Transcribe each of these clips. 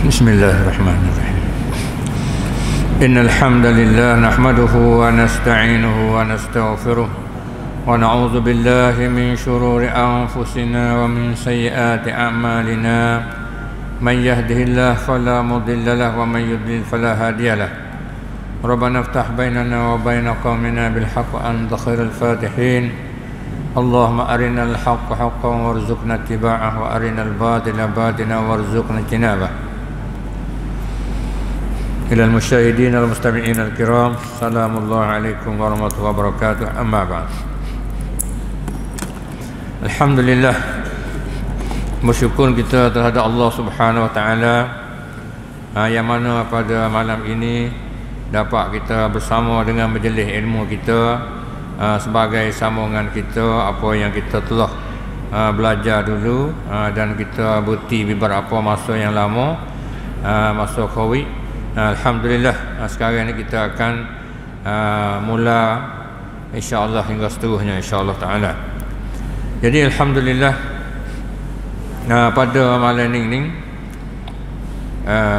Bismillahirrahmanirrahim. Innal hamdalillah nahmaduhu wa nasta'inuhu wa nastaghfiruh wa na'udzu billahi min shururi anfusina wa min sayyiati a'malina. Man yahdihillahu fala mudilla lahu wa man yudlil fala hadiya lahu. Rabbana iftah bainana wa baina qaumina bil haqq wa anta khairul fatihin. Allahumma arinal haqqa haqqan warzuqna ittiba'ah wa arinal batila batilan warzuqna ijtinabah. Ila al-musyahidin al-mustami'in al-kiram, assalamualaikum warahmatullahi wabarakatuh. Amma ba'd. Alhamdulillah, bersyukur kita terhadap Allah Subhanahu wa taala yang mana pada malam ini dapat kita bersama dengan majlis ilmu kita sebagai sambungan kita apa yang kita telah belajar dulu dan kita bukti beberapa masa yang lama, masa Covid. Alhamdulillah, sekarang ni kita akan mula insya-Allah hingga seterusnya insya-Allah taala. Jadi alhamdulillah, pada malam ini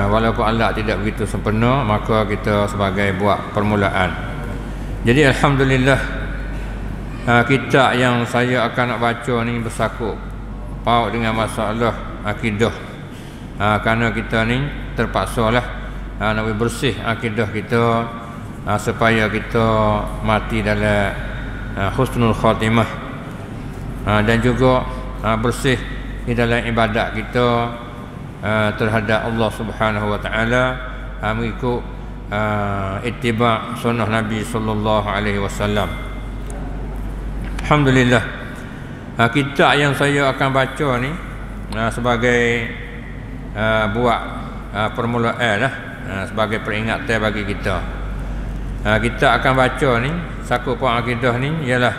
walaupun Allah tidak begitu sempurna, maka kita sebagai buat permulaan. Jadi alhamdulillah, kitab yang saya akan nak baca ni bersangkut paut dengan masalah akidah. Kerana kita ni terpaksalah nak bersih akidah kita supaya kita mati dalam husnul khatimah, dan juga bersih di dalam ibadat kita terhadap Allah Subhanahu wa taala, mengikut ittiba' sunnah Nabi sallallahu alaihi wasallam. Alhamdulillah, kitab yang saya akan baca ni sebagai buat permulaan lah, sebagai peringatan bagi kita. Kita akan baca ni Saku Puan Akidah ni ialah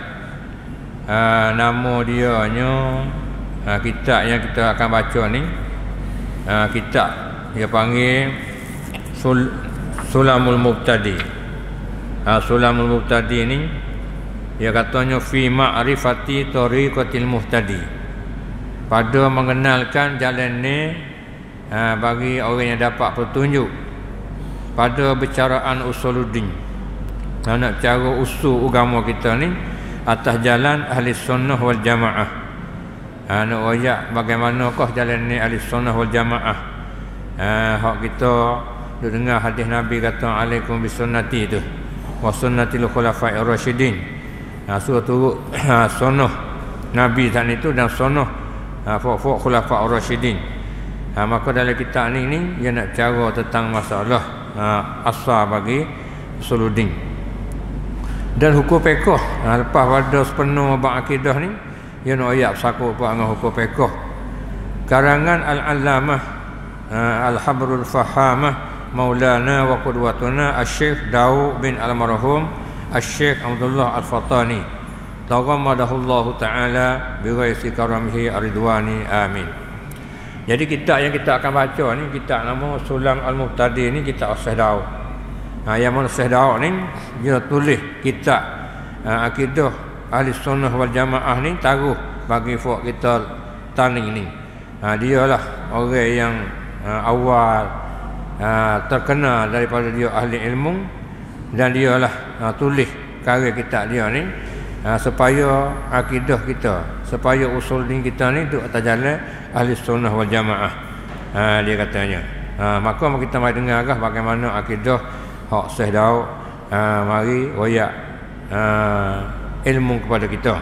nama dia nya, kitab yang kita akan baca ni kitab dia panggil Sulamul Mubtadi. Sulamul Mubtadi ni dia katanya fi ma'rifati tariqatil muhtadi, pada mengenalkan jalan ni bagi orang yang dapat petunjuk pada bercaraan usuluddin, nak cara usul agama kita ni atas jalan ahli sunnah wal jamaah. Nak royak bagaimanakah jalan ni ahli sunnah wal jamaah. Hak kita duk dengar hadis Nabi kata alaikum bisunnati tu wa sunnatil khulafa'ir rasyidin. Suruh turut sunnah Nabi tadi itu dan sunnah fuk khulafa'ur rasyidin. Maka dalam kitab ni dia nak cara tentang masalah asal bagi usuluddin dan hukum fiqh. Lepas pada sepenuh bab akidah ni, dia nak ayat bersaku dengan hukum fiqh karangan Al-Allamah Al-Habrul Fahamah Maulana wa Qudwatuna Asy-Syaikh Daud bin Al-Marhum Asy-Syaikh Abdullah Al-Fatani taghammadahullahu taala bi ghairi karamihi aridwani amin. Jadi kitab yang kita akan baca ni kitab nama Sulam Al-Mubtadi ni, kitab Syekh Daud. Yang mana Syekh Daud ni dia tulis kitab akidah ahli sunnah wal jamaah ni taruh bagi fuk kita tani ni. Dia lah orang yang awal terkenal daripada dia ahli ilmu, dan dia lah tulis karya kitab dia ni supaya akidah kita, supaya usul din kita ni duduk atas jalan ahli sunnah wal jamaah. Dia katanya maka kita mari dengar bagaimana akidah hak Syekh Daud. Mari royak ilmu kepada kita,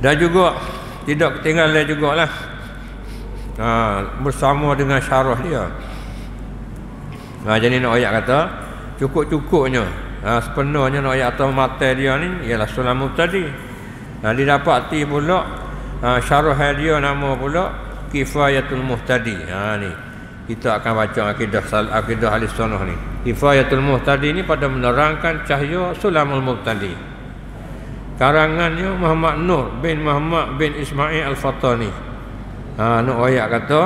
dan juga tidak ketinggalan jugalah bersama dengan syarah dia. Jadi nak royak kata cukup-cukupnya sepenuhnya nak ayat atau mata dia ni ialah Sulam Mubtadi. Didapati pula syarah dia nama pula Kifayatul Muhtadi. Ni kita akan baca akidah ahli sunnah ni. Kifayatul Muhtadi ni pada menerangkan cahaya Sulamul Mubtadi, karangannya Muhammad Nur bin Muhammad bin Ismail Al-Fatani. Nak ayat kata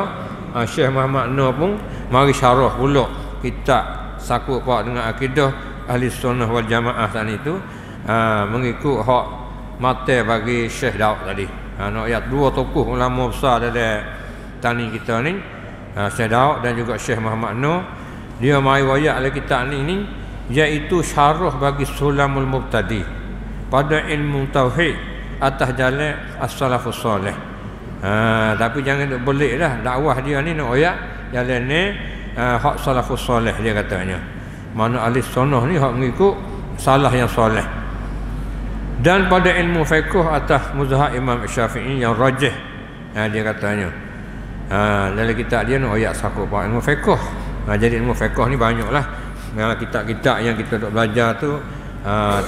Syekh Muhammad Nur pun mari syarah pula kitab sakut pak dengan akidah ahli sunnah wal jamaah tadi itu, mengikut hak mata bagi Syekh Daud tadi. Nak ayat dua tokoh ulama besar dalam tani kita ni, Syekh Daud dan juga Syekh Muhammad Nur, dia mai royak dalam kitab ni iaitu syarah bagi Sulamul Mubtadi pada ilmu tauhid atas jalan as-salafus soleh. Tapi jangan duk belik dah dakwah dia ni nak royak jalan ni hak salafus soleh dia katanya. Mana ahli sunnah ni hak mengikut salah yang soleh. Dan pada ilmu fiqh atas mazhab Imam Syafi'i yang rajih, dia katanya. Dalam kitab dia nak royak sakup ilmu fiqh. Jadi ilmu fiqh ni banyaklah. Dalam kitab-kitab yang kita duk belajar tu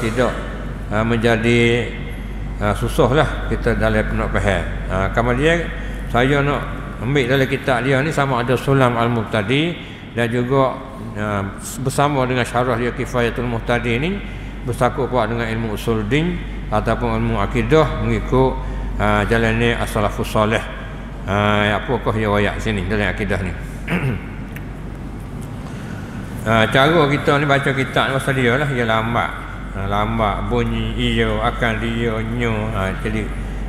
tidak menjadi susah lah kita dalam nak faham. Kemudian saya nak ambil dalam kitab dia ni sama ada Sulam Al-Mubtadi dan juga bersama dengan syarah dia Kifayatul Muhtadi ni bersakut puak dengan ilmu usul din ataupun ilmu akidah mengikut jalan ni as-salafus soleh. Apakah dia royak sini dalam akidah ni. Cara kita ni baca kitab ni pasal dia lah, dia lambat bunyi ia akan dia nyo.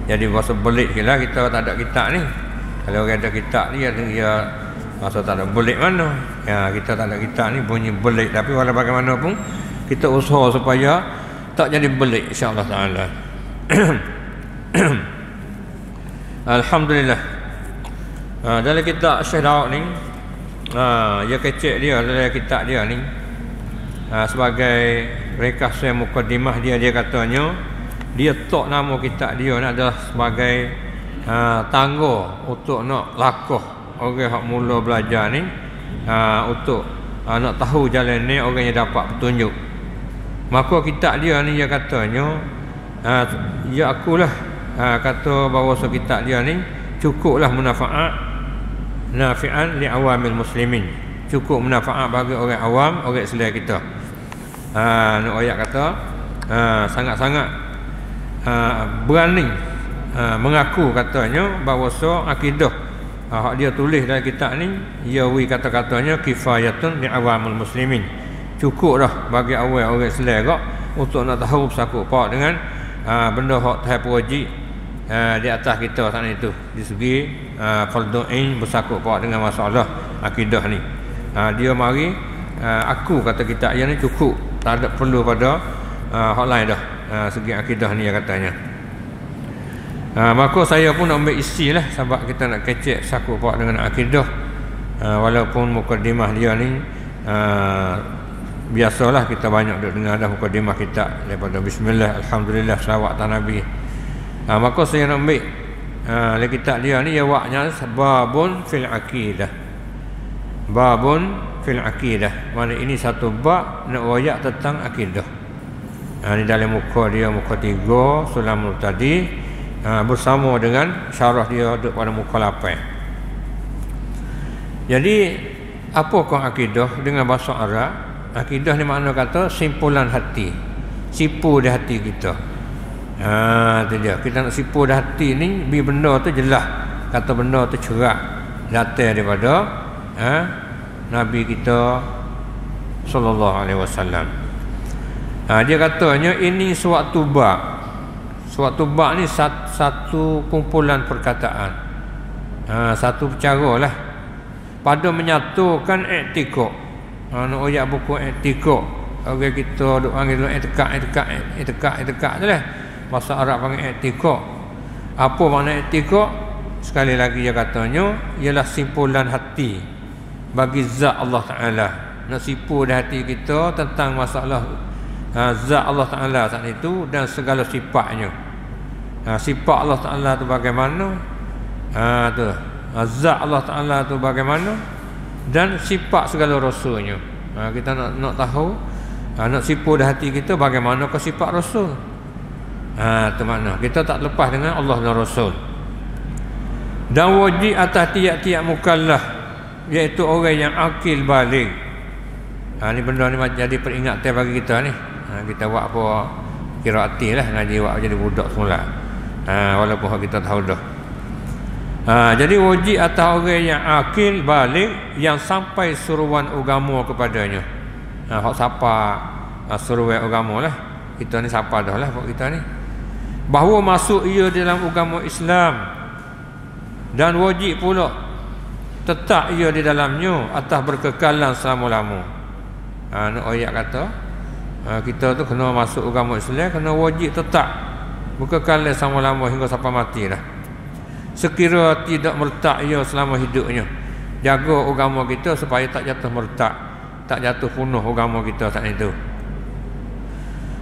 Jadi bahasa belik je lah kita tak ada kitab ni. Kalau orang ada kitab ni dia masa tak ada belik mana. Kita tak ada kitab ni bunyi belik, tapi walau bagaimanapun kita usaha supaya tak jadi belik insya-Allah taala. Alhamdulillah. Dalam kitab Syekh Daud ni dia kecek dia dalam kitab dia ni sebagai ringkasan mukadimah dia katanya dia tok nama kitab dia ni adalah sebagai tangga untuk nak lakoh orang hak mula belajar ni untuk nak tahu jalan ni orang yang dapat petunjuk. Maka kitab dia ni dia katanya ya akulah kata bahawa kitab dia ni cukuplah manfaat nafi'an li awamil muslimin, cukup manfaat bagi orang awam, orang Islam kita. Nak ayat kata sangat-sangat berani mengaku katanya bahawa akidah hak dia tulis dalam kitab ni ia kata-katanya kifayatun li awamil muslimin, cukup dah bagi awam orang Islam kok untuk nak tahu bersakut pak dengan benda hak tahap wajib di atas kita sana itu di segi fardhu ain bersakut pak dengan masalah akidah ni. Dia mari aku kata kitab yang ni cukup, tak ada perlu pada hak lain dah segi akidah ni katanya. Maka saya pun nak ambil isi lah sebab kita nak kecek sakut pak dengan akidah. Walaupun mukadimah dia ni biasalah kita banyak duk dengar dah mukadimah kita daripada bismillah alhamdulillah selawat atas nabi. Maka saya nak ambil dalam kitab dia ni jawabnya babun fil aqidah. Babun fil aqidah, mana ini satu bab nak royak tentang akidah. Ni dalam muka dia, muka 3 Sulamul Mubtadi bersama dengan syarah dia duduk pada muka 8. Jadi apakah akidah dengan bahasa Arab? Akidah ni makna kata simpulan hati, sipu di hati kita. Itu dia. Kita nak sipu di hati ni bi benda tu jelas, kata benda tu cerak datang daripada Nabi kita sallallahu alaihi wasallam. Dia katanya ini suatu bab. Suatu bab ni satu kumpulan perkataan. Satu cara lah pada menyatukan etika. Nak ayat buku etika. Orang kita duk panggil etika tu lah. Bahasa Arab panggil etika. Apa makna etika? Sekali lagi dia katanya ialah simpulan hati bagi zat Allah Ta'ala. Nak sipu di hati kita tentang masalah zat Allah Ta'ala saat itu dan segala sifatnya. Sifat Allah Ta'ala tu bagaimana, zat Allah Ta'ala tu bagaimana, dan sifat segala rasulnya. Kita nak tahu, nak sipu di hati kita bagaimana ke sifat rasul. Tu makna kita tak lepas dengan Allah dan Rasul. Dan wajib atas tiap-tiap mukallaf, iaitu orang yang akil baligh. Ni benda ni jadi peringatan bagi kita ni. Kita buat apa kiraati lah, ngaji buat jadi budak semula. Walaupun kita tahu dah. Jadi wajib atas orang yang akil baligh yang sampai suruhan agama kepadanya. Hak siapa suruhan agama lah. Kita ni siapa dah lah buat kita ni. Bahawa masuk ia dalam agama Islam, dan wajib pula tetap ia di dalamnya atas berkekalan selama-lama. Nak ayat kata kita tu kena masuk agama Islam, kena wajib tetap berkekalan selama-lama hingga sampai mati dah. Sekira tidak mertak ia selama hidupnya, jaga agama kita supaya tak jatuh mertak, tak jatuh punah agama kita saat itu.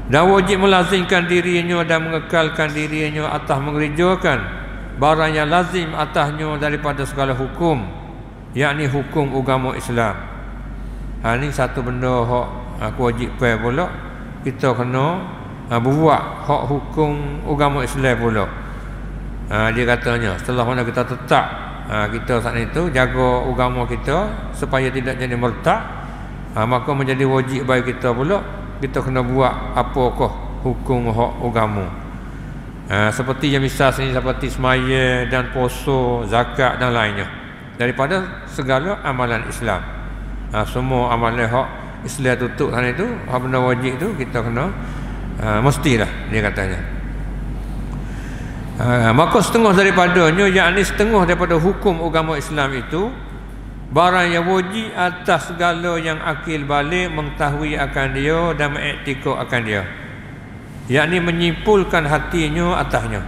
Dan wajib melazimkan dirinya dan mengekalkan dirinya atas mengerjakan barang yang lazim atasnya daripada segala hukum, yakni hukum agama Islam. Ini satu benda hak aku wajib pula, kita kena buat hak hukum agama Islam pula. Dia katanya setelah mana kita tetap kita saat itu jaga agama kita supaya tidak jadi murtad, maka menjadi wajib bagi kita pula kita kena buat apakah hukum hak agama. Seperti yang misal sini seperti semaya dan puasa, zakat dan lainnya daripada segala amalan Islam. Semua amalan hak Islam tutup sana itu, hak benda wajib itu kita kena mestilah dia katanya. Maka setengah daripadanya, yakni setengah daripada hukum agama Islam itu barang yang wajib atas segala yang akil balik mengetahui akan dia dan mengiktikad akan dia, yakni menyimpulkan hatinya atasnya.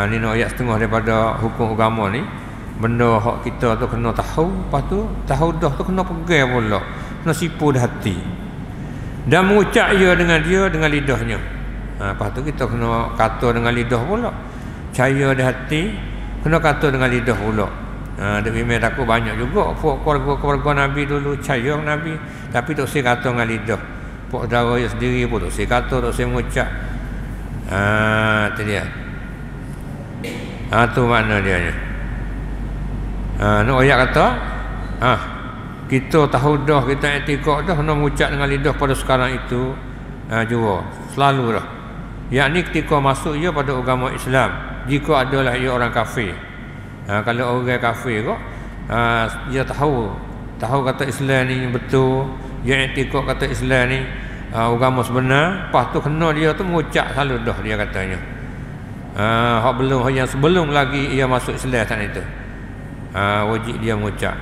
Ni nak ayat setengah daripada hukum agama ni. Benda hak kita tu kena tahu, lepas tu tahu dah tu kena pegang pula, kena sipu dah hati dan mengucap ia dengan dia dengan lidahnya. Lepas tu kita kena kata dengan lidah pula, percaya di hati, kena kata dengan lidah pula. Dia memang takut banyak juga keluarga Nabi dulu percaya Nabi, tapi tak saya kata dengan lidah. Pok saudara sendiri pun tak saya kata, tak saya mengucap. Tu dia. Tu makna dia ni. Nak ayat kata kita tahu dah, kita etikad dah, kena mengucap dengan lidah pada sekarang itu juga selalu dah, yakni ketika masuk ia pada agama Islam, jika adalah ia orang kafir. Kalau orang kafir kok dia tahu kata Islam ni betul, dia etikad kata Islam ni agama sebenar, lepas tu kena dia tu mengucap selalu dah dia katanya. Hak belum, yang sebelum lagi ia masuk Islam saat itu, wajib dia mengucap.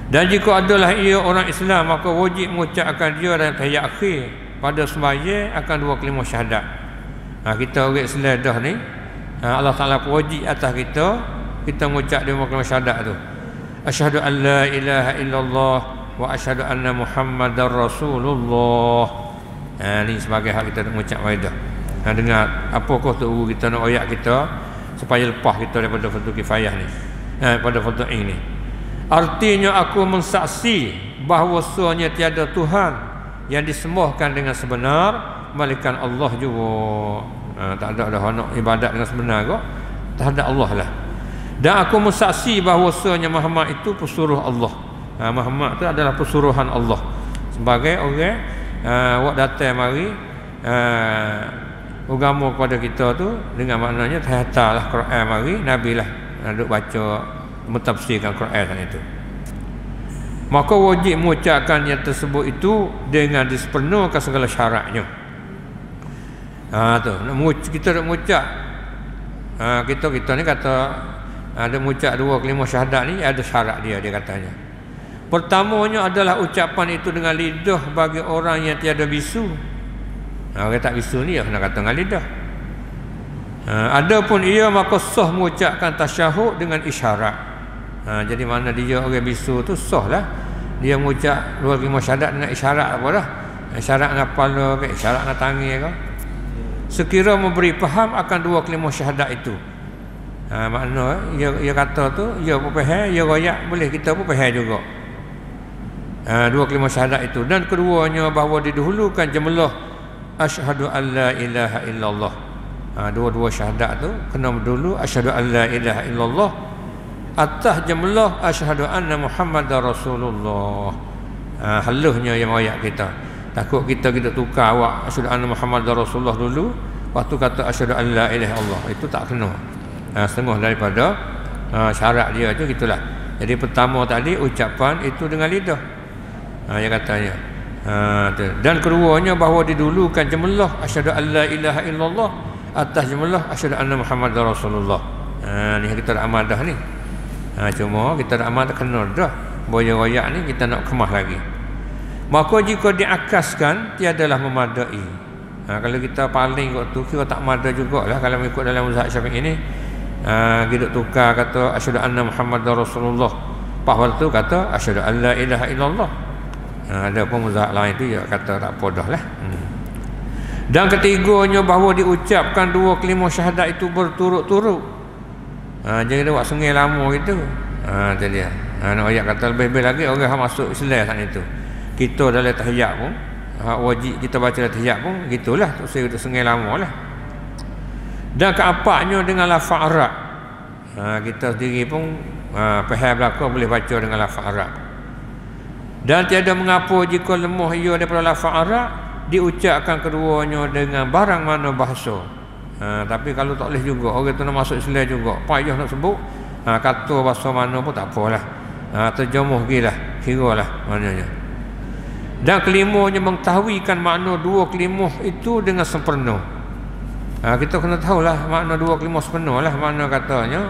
Dan jika adalah ia orang Islam, maka wajib mengucap akan dia dan tahiyat akhir pada sembahyang akan dua kalimah syahadat. Kita orang Islam dah ni, Allah Ta'ala wajib atas kita mengucap dua kalimah syahadat tu. Asyhadu an la ilaha illallah wa asyhadu anna Muhammadar Rasulullah. Ni sebagai hak kita mengucap waidah. Dengar apakah tu kita nak ayat kita supaya lepas kita daripada fardu kifayah ni, pada fardu ain ni. Artinya aku mensaksi bahawasanya tiada Tuhan yang disembahkan dengan sebenar melainkan Allah juga. Tak ada dah nak ibadat dengan sebenar kok, tak ada Allah lah. Dan aku mensaksi bahawasanya Muhammad itu pesuruh Allah. Muhammad itu adalah pesuruhan Allah. Sebagai orang wak datang mari agama kepada kita tu dengan maknanya tahtalah Quran mari, Nabi lah duk baca mentafsirkan Quran itu. Maka wajib mengucapkan yang tersebut itu dengan disepenuhkan segala syaratnya. Kita nak mengucap, kita ni kata ada mengucap dua kalimah syahadat ni ada syarat dia katanya. Pertamanya adalah ucapan itu dengan lidah bagi orang yang tiada bisu. Orang tak bisu ni kena kata dengan lidah. Adapun ia maka sah mengucapkan tasyahud dengan isyarat. Jadi mana dia orang bisu tu sah lah dia mengucap dua kalimah syahadat dengan isyarat apa dah. Isyarat dengan kepala ke, isyarat dengan tangan ke. Sekira memberi faham akan dua kalimah syahadat itu. Makna ia kata tu, ia pun faham, ia royak boleh, kita pun faham juga. Dua kalimah syahadat itu, dan keduanya bahawa didahulukan jumlah asyhadu an la ilaha illallah. Dua-dua syahadat tu kena dulu asyhadu an la ilaha illallah atas jumlah asyhadu anna Muhammadar Rasulullah. Halusnya yang royak kita. Takut kita tukar awak asyhadu anna Muhammadar Rasulullah dulu, waktu kata asyhadu an la ilaha illallah, itu tak kena. Setengah daripada syarat dia tu gitulah. Jadi pertama tadi ucapan itu dengan lidah. Yang katanya. Dan keduanya bahawa didulukan jumlah asyhadu an la ilaha illallah atas jumlah asyhadu anna Muhammadar Rasulullah. Ni kita dah amadah ni. Cuma kita nak amal tak kena dah. Boya royak ni kita nak kemas lagi. Maka jika diakaskan tiadalah memadai. Kalau kita paling waktu kira tak mada jugalah kalau mengikut dalam mazhab Syafi'i ni. Kita tukar kata asyhadu anna Muhammadar Rasulullah. Pas waktu kata asyhadu an la ilaha illallah. Ada pun mazhab lain tu ya kata tak apa dah lah. Dan ketiganya bahawa diucapkan dua kalimah syahadat itu berturut-turut. Jangan dia buat sungai lama gitu. Itu dia. Nak ayat kata lebih-lebih lagi orang yang masuk Islam saat itu. Kita dalam tahiyat pun wajib kita baca tahiyat pun gitulah tu saya sungai lama lah. Dan keempatnya dengan lafaz Arab. Kita sendiri pun faham belaka boleh baca dengan lafaz Arab. Dan tiada mengapa jika lemah ia daripada lafaz Arab diucapkan keduanya dengan barang mana bahasa. Tapi kalau tak boleh juga orang tu nak masuk Islam juga payah nak sebut kata bahasa mana pun tak apalah. Terjemuh gilah kiralah maknanya. Dan kelimanya mengetahuikan makna dua kelimah itu dengan sempurna. Kita kena tahulah makna dua kelimah sempurna lah. Makna katanya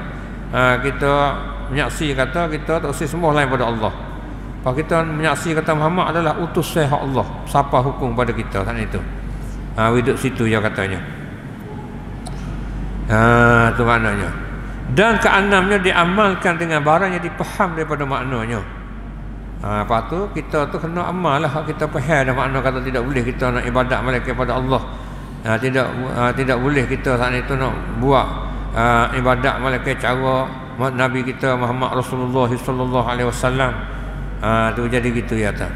kita menyaksi kata kita tak usah sembah lain pada Allah. Kalau kita menyaksi kata Muhammad adalah utusan Allah, siapa hukum pada kita kan itu. Hidup situ ya katanya. Itu maknanya. Dan keenamnya diamalkan dengan barang yang dipaham daripada maknanya. Lepas tu kita tu kena amal lah. Kita faham dah makna kata tidak boleh kita nak ibadat malaikat kepada Allah. Tidak boleh kita saat itu nak buat ibadat malaikat cara Nabi kita Muhammad Rasulullah sallallahu alaihi wasallam. Tu jadi gitu ya tak.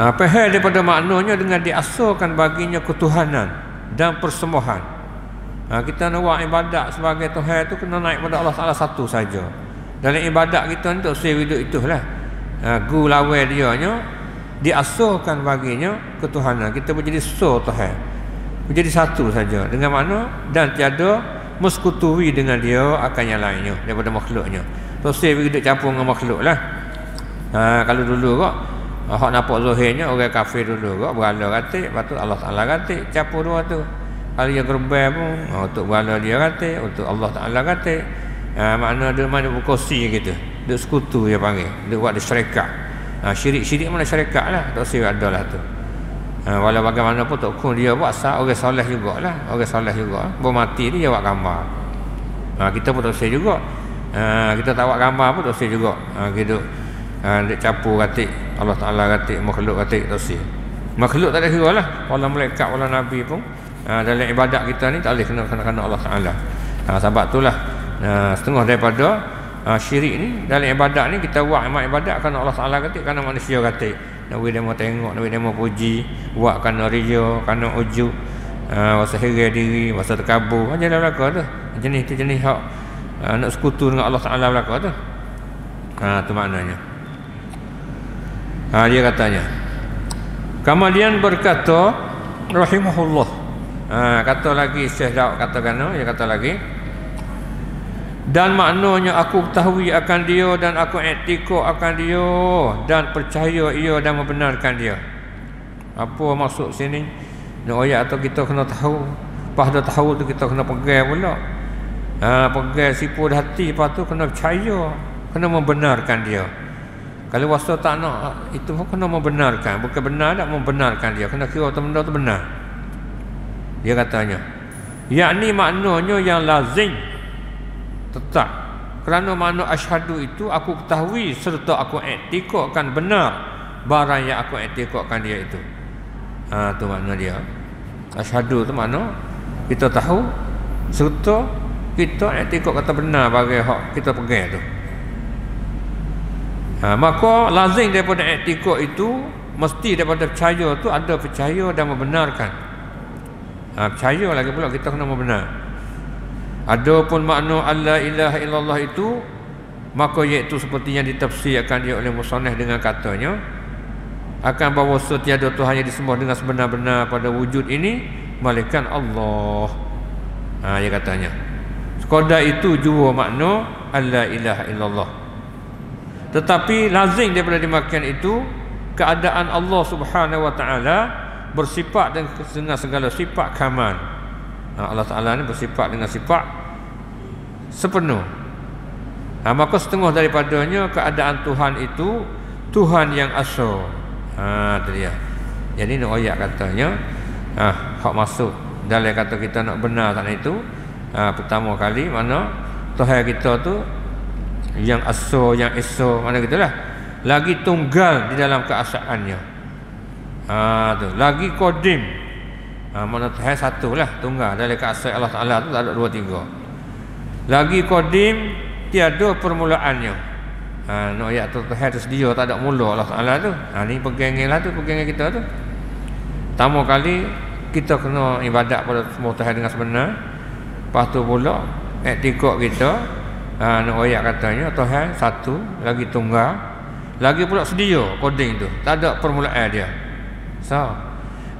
Faham daripada maknanya dengan diasalkan baginya ketuhanan dan persembahan. Kita nak buat ibadat sebagai Tuhan tu kena naik pada Allah Taala satu saja. Dalam ibadat kita untuk hidup itulah gu lawan dia nya diasalkan baginya ketuhanan. Kita menjadi Tuhan, menjadi satu saja dengan mana dan tiada mensekutuwi dengan dia akan yang lainnya daripada makhluknya. Terus hidup campur dengan makhluk lah. Kalau dulu kok hak nampak zahirnya orang kafir dulu kok berhala katik, lepas tu Allah Taala katik, campur dua tu. Kalau dia gerbang pun untuk berhala dia katik, untuk Allah Taala katik. Makna dia mana berkongsi gitu. Dia sekutu dia panggil. Dia buat dia syarikat. Syirik-syirik mana syarikat lah. Tak usah ada lah tu. Walau bagaimanapun tak kun dia buat sah orang soleh jugalah. Orang soleh juga. Bermati dia buat gambar. Kita pun tak usah juga. Kita tak buat gambar pun tak usah juga. Gitu. Dia campur katik Allah Taala katik makhluk katik tak usah. Makhluk tak ada kira lah. Wala malaikat wala nabi pun dalam ibadat kita ni tak boleh kena Allah Taala. Sebab itulah setengah daripada syirik ni dalam ibadat ni kita buat amal ibadat kerana Allah Taala kata kerana manusia kata nak dia mau tengok, nak dia mau puji, buat kerana riya, kerana ujub, rasa heran diri, rasa terkabur. Macam dalam belaka tu. Jenis tu jenis hak nak sekutu dengan Allah Taala belaka tu. Tu maknanya. Dia katanya. Kemudian berkata rahimahullah. Kata lagi Syekh Daud katakan dia kata lagi dan maknanya aku ketahui akan dia dan aku i'tikad akan dia dan percaya ia dan membenarkan dia. Apa maksud sini? Nak ayat atau kita kena tahu. Lepas dah tahu tu kita kena pegang pula. Pegang sipu hati, lepas tu kena percaya, kena membenarkan dia. Kalau wasa tak nak itu pun kena membenarkan, bukan benar tak membenarkan dia. Kena kira benda tu benar. Dia katanya, yakni maknanya yang lazim tetap. Kerana makna asyhadu itu aku ketahui serta aku i'tikadkan benar barang yang aku i'tikadkan dia itu. Tu makna dia. Asyhadu tu makna kita tahu serta kita i'tikad kata benar bagi hak kita pegang tu. Maka lazim daripada i'tikad itu mesti daripada percaya tu ada percaya dan membenarkan. Percaya lagi pula kita kena membenar. Adapun makna la ilaha illallah itu maka iaitu seperti yang ditafsirkan dia oleh musannaf dengan katanya akan bahawa setiada Tuhan yang disembah dengan sebenar-benar pada wujud ini melainkan Allah. Dia katanya sekadar itu jua makna la ilaha illallah. Tetapi lazim daripada demikian itu keadaan Allah Subhanahu wa taala bersifat dengan segala sifat kamal. Allah Ta'ala ni bersifat dengan sifat sepenuh. Maka setengah daripadanya keadaan Tuhan itu Tuhan yang asal. Tu dia. Jadi nak ayat katanya hak masuk dalam kata kita nak benar tak itu. Pertama kali mana Tuhan kita tu yang asal, yang esa, mana gitulah. Lagi tunggal di dalam keasaannya. Tu. Lagi kodim. Mana Tuhan satulah, tunggal dalam keasaan Allah Taala tu tak ada dua tiga. Lagi kodim, tiada permulaannya. Nak ayat tu Tuhan tu sedia tak ada mula Allah Taala tu. Ni pegangan tu, pegangan kita tu. Pertama kali kita kena ibadat pada semua Tuhan dengan sebenar. Lepas tu pula etika kita nak ayat katanya Tuhan satu, lagi tunggal, lagi pula sedia koding tu. Tak ada permulaan dia.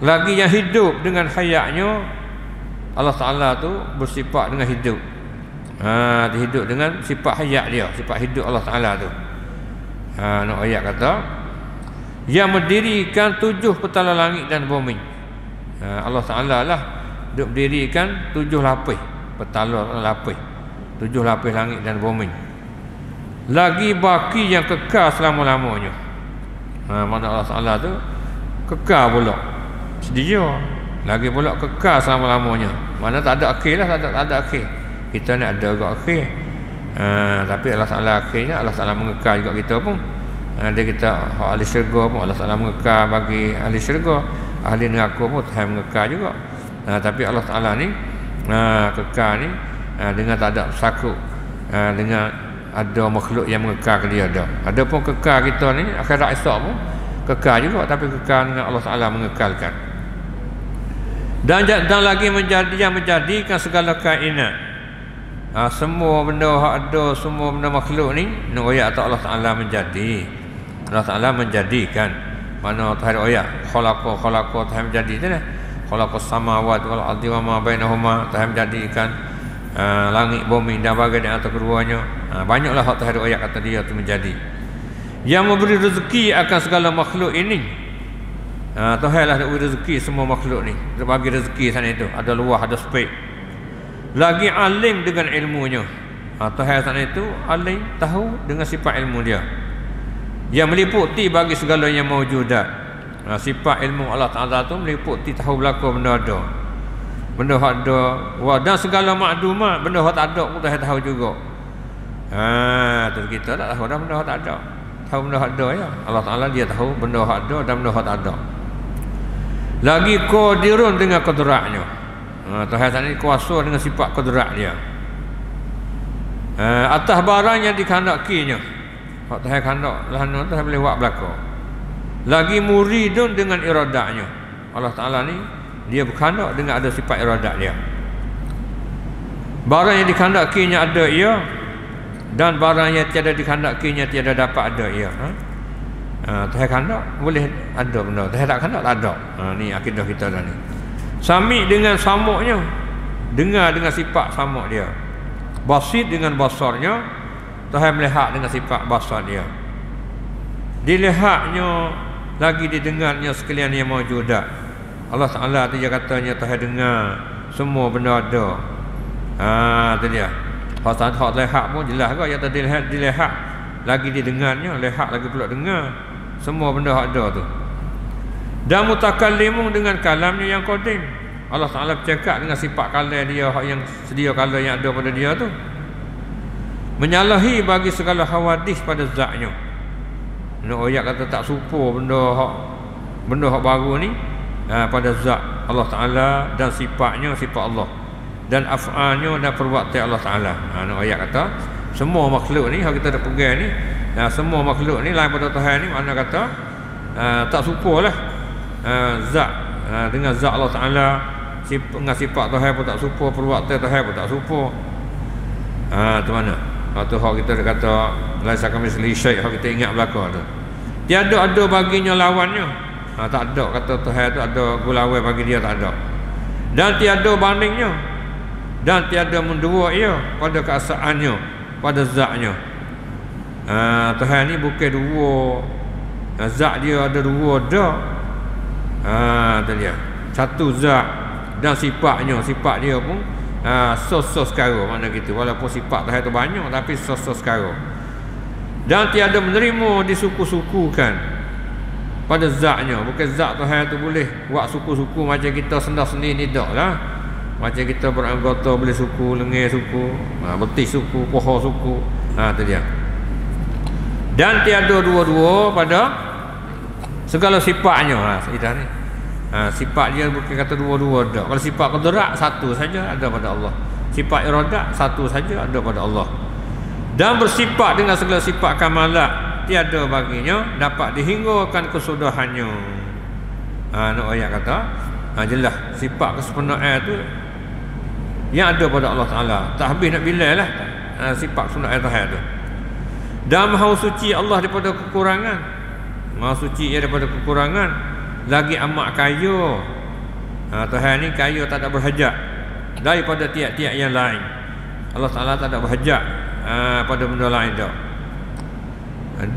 Lagi yang hidup dengan hayatnya Allah Taala tu bersifat dengan hidup. Hidup dengan sifat hayat dia, sifat hidup Allah Taala tu. Nak ayat kata yang mendirikan 7 petala langit dan bumi. Allah Taala lah duk dirikan 7 lapis petala lapis, 7 lapis langit dan bumi. Lagi baki yang kekal selama-lamanya. Mana Allah Taala tu kekal pula, sedia. Lagi pula kekal selama-lamanya. Mana tak ada akhir lah, tak ada akhir. Kita nak ada agak akhir. Tapi Allah Taala akhirnya Allah Taala mengekal juga kita pun. Dia kita ahli syurga pun Allah Taala mengekal bagi ahli syurga. Ahli neraka pun Tuhan mengekal juga. Tapi Allah Taala ni kekal ni dengan tak ada sakut dengan ada makhluk yang mengekal dia ada. Ada pun kekal kita ni akhirat esok pun kekal juga, tapi kekal dengan Allah Taala mengekalkan. Dan lagi menjadikan segala kainat. Semua benda hak ada, semua benda makhluk ni nak ayat Allah Taala menjadi. Allah Taala menjadikan. Mana Tuhan ayat khalaqa Tuhan menjadi tu lah. Khalaqas samawati wal ardi wa ma bainahuma, Tuhan menjadikan langit bumi dan bagai di atas keduanya. Banyaklah hak Tuhan ayat kata dia tu menjadi. Yang memberi rezeki akan segala makhluk ini. Tuhan lah beri rezeki semua makhluk ni. Dia bagi rezeki sana itu, ada luah, ada spek. Lagi alim dengan ilmunya. Tuhan sana itu alim, tahu dengan sifat ilmu dia. Yang meliputi bagi segala yang maujudat. Sifat ilmu Allah Ta'ala tu meliputi tahu berlaku benda ada, benda hak ada, dan segala makdumat, benda hak tak ada pun Tuhan tahu juga. Tu kita tak tahu dah benda hak tak ada. Tahu benda hak ada ya. Allah Ta'ala dia tahu benda hak ada dan benda hak tak ada. Lagi qadirun dengan qudratnya. Tuhan Ta'ala ni kuasa dengan sifat qudrat dia. Atas barang yang dikehendakinya. Hak Tuhan kehendak lahana Tuhan boleh buat berlaku. Lagi muridun dengan iradatnya. Allah Ta'ala ni dia berkehendak dengan ada sifat iradat dia. Barang yang dikehendakinya ada ia, dan barang yang tiada dikehendakinya tiada dapat ada ia. Tuhan kehendak boleh ada benda, Tuhan tak kehendak tak ada. Ni akidah kita dah ni. Sami dengan samuknya, dengar dengan sifat samuk dia. Basir dengan basarnya, Tuhan melihat dengan sifat basar dia. Dilihatnya lagi didengarnya sekalian yang maujudat. Allah Ta'ala tu dia katanya Tuhan dengar semua benda ada. Tu dia. Hak lihat pun jelas ke, yang tadi dilihat lagi didengarnya, lihat lagi pula dengar semua benda ada tu. Dan mutakallimun dengan kalamnya yang qadim. Allah Ta'ala bercakap dengan sifat kalam dia, hak yang sedia kalam yang ada pada dia tu. Menyalahi bagi segala hawadis pada zatnya. Nak ayat kata tak serupa benda hak baru ni pada zat Allah Ta'ala dan sifatnya sifat Allah, dan af'alnya dan perbuatan Allah Ta'ala. Nak ayat kata semua makhluk ni hak kita dah pegang ni, semua makhluk ni lain pada Tuhan ni, mana kata tak serupa lah zat dengan zat Allah Ta'ala, dengan sifat Tuhan pun tak serupa, perbuatan Tuhan pun tak serupa. Tu mana? Tu hak kita dah kata laisa kamitslihi syai', hak kita ingat belaka tu. Tiada ada baginya lawannya. Tak ada kata Tuhan tu ada gulawan bagi dia, tak ada. Dan tiada bandingnya. Dan tiada mendua ia pada keasaannya, pada zatnya. Tuhan ni bukan dua. Zat dia ada dua dah. Tu dia. Satu zat dan sifatnya, sifat dia pun sos-sos sekara, makna gitu. Walaupun sifat Tuhan itu banyak, tapi sos-sos sekara. Dan tiada menerima disuku-sukukan pada zatnya. Bukan zat Tuhan itu boleh buat suku-suku macam kita sendah sendiri, tidak lah. Macam kita beranggota boleh suku, lengan suku, betis suku, pohon suku. Itu dia. Dan tiada dua-dua pada segala sifatnya. Dah ni. Sifat dia bukan kata dua-dua dah. Kalau sifat qudrat satu saja ada pada Allah. Sifat iradat satu saja ada pada Allah. Dan bersifat dengan segala sifat kamalat, tiada baginya dapat dihinggakan kesudahannya. Nak ayat kata jelas sifat kesempurnaan tu yang ada pada Allah Ta'ala. Tak habis nak bilang lah sifat kesempurnaan Tuhan tu. Dan maha suci Allah daripada kekurangan. Maha suci ia daripada kekurangan. Lagi amat kaya. Tuhan ni kaya tak ada berhajat daripada tiap-tiap yang lain. Allah Ta'ala tak ada berhajat pada benda lain tak.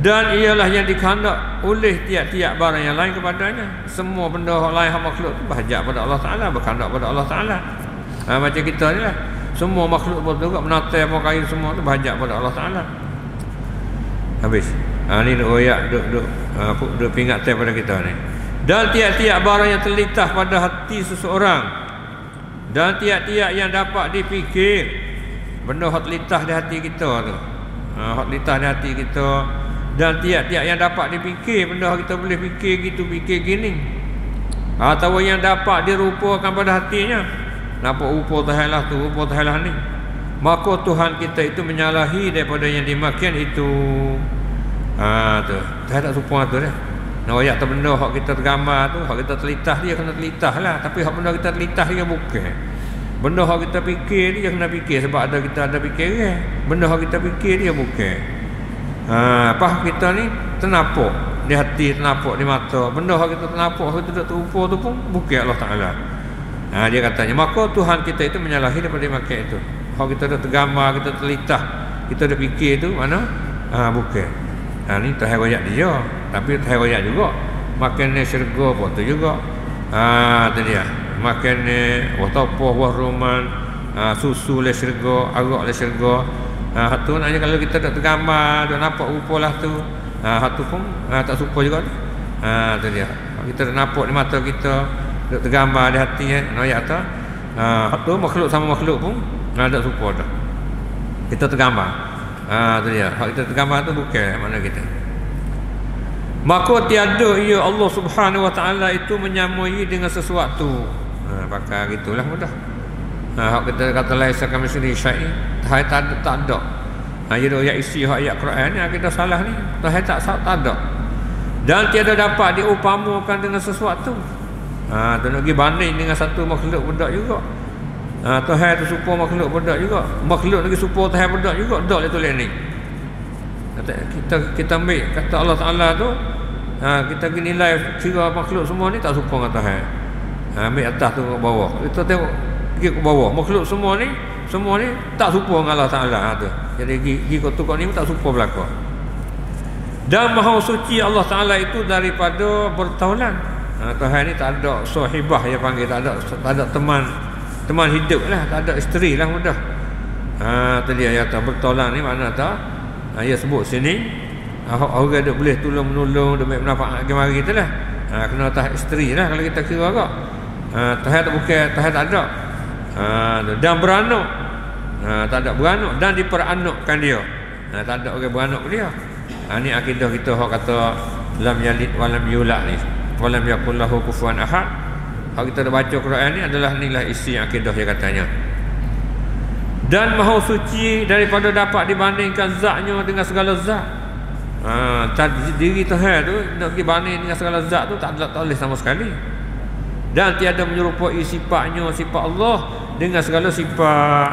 Dan ialah yang dikehendak oleh tiap-tiap barang yang lain kepadanya. Semua benda lain makhluk tu berhajat pada Allah Ta'ala, berkehendak pada Allah Ta'ala. Macam kita ni lah, semua makhluk pun juga menatai apa kayu semua tu berhajat pada Allah Ta'ala. Habis. Ni duk royak duk pingat pada kita ni. Dan tiap-tiap barang yang terlintas pada hati seseorang, dan tiap-tiap yang dapat dipikir, benda hak terlintas di hati kita tu, hak terlintas di hati kita, dan tiap-tiap yang dapat dipikir, benda kita boleh fikir gitu, fikir gini, atau yang dapat dirupakan pada hatinya, nampak rupa Tuhan lah tu, rupa Tuhan lah ni, maka Tuhan kita itu menyalahi daripada yang dimakan itu. Tu Tuhan tak supaya tu dah. Nak ayat tu benda hak kita tergambar tu, hak kita terlintas dia kena terlintas lah. Tapi hak benda kita terlintas dia bukan. Benda hak kita fikir dia kena fikir, sebab kita ada fikiran. Benda hak kita fikir dia bukan. Apa kita ni ternampak di hati, ternampak di mata. Benda hak kita ternampak, hak kita terupa tu pun bukan Allah Ta'ala. Dia katanya, maka Tuhan kita itu menyalahi daripada makan itu. Hak kita dah tergambar, kita terlintas, kita dah fikir tu mana? Bukan. Ni Tuhan royak dia, tapi Tuhan royak juga makan syurga pun tu juga. Tu dia. Makan watapoh, wah roman, susu le syurga, arak le syurga. Hak tu naknya kalau kita tak tergambar, dak nampak rupa lah tu. Hak tu pun tak suka juga. Tu dia. Kita dak nampak di mata kita, dak tergambar di hati royak tu. Hak tu makhluk sama makhluk pun tak suka dah. Kita tergambar. Tu dia. Hak kita tergambar tu bukan mana kita. Maka tiada ia Allah Subhanahu Wa Taala itu menyamai dengan sesuatu. Pakai gitulah mudah. Hak kita kata laisa kami sendiri syai. Tak ada. Jadi ayat isi ayat Quran ni kita salah ni. Tak ada. Dan tiada dapat diupamakan dengan sesuatu. Tu nak pergi banding dengan satu makhluk budak juga. Tuhan tu serupa makhluk budak juga. Makhluk lagi serupa Tuhan budak juga. Tak boleh tulis ni. Kita ambil kata Allah Ta'ala tu, kita pergi nilai kira makhluk semua ni tak serupa dengan Tuhan. Ambil atas tu ke bawah. Kita tengok pergi ke bawah. Makhluk semua ni tak serupa dengan Allah Ta'ala tu. Jadi pergi ke tukar ni tak serupa belakang. Dan maha suci Allah Ta'ala itu daripada bertaulan. Tuhan ni tak ada sahibah yang panggil, tak ada teman hidup lah, tak ada isteri lah mudah. Tadi ayat bertolak ni makna tak? Ia sebut sini orang dia boleh tolong-menolong, dia menafak mari kita lah. Kena tak isteri lah kalau kita kira agak. Tuhan tak bukan, Tuhan tak ada. Dan beranak. Tak ada beranak dan diperanakkan dia. Tak ada orang beranak dia. Ni akidah kita hak kata lam yalid wa lam yulad ni. Wa lam yakul lahu kufuwan ahad. Kalau kita dah baca Quran ni adalah inilah isi akidah dia katanya. Dan maha suci daripada dapat dibandingkan zatnya dengan segala zat. Diri Tuhan tu nak pergi banding dengan segala zat tu tak boleh sama sekali. Dan tiada menyerupai sifatnya, sifat Allah dengan segala sifat.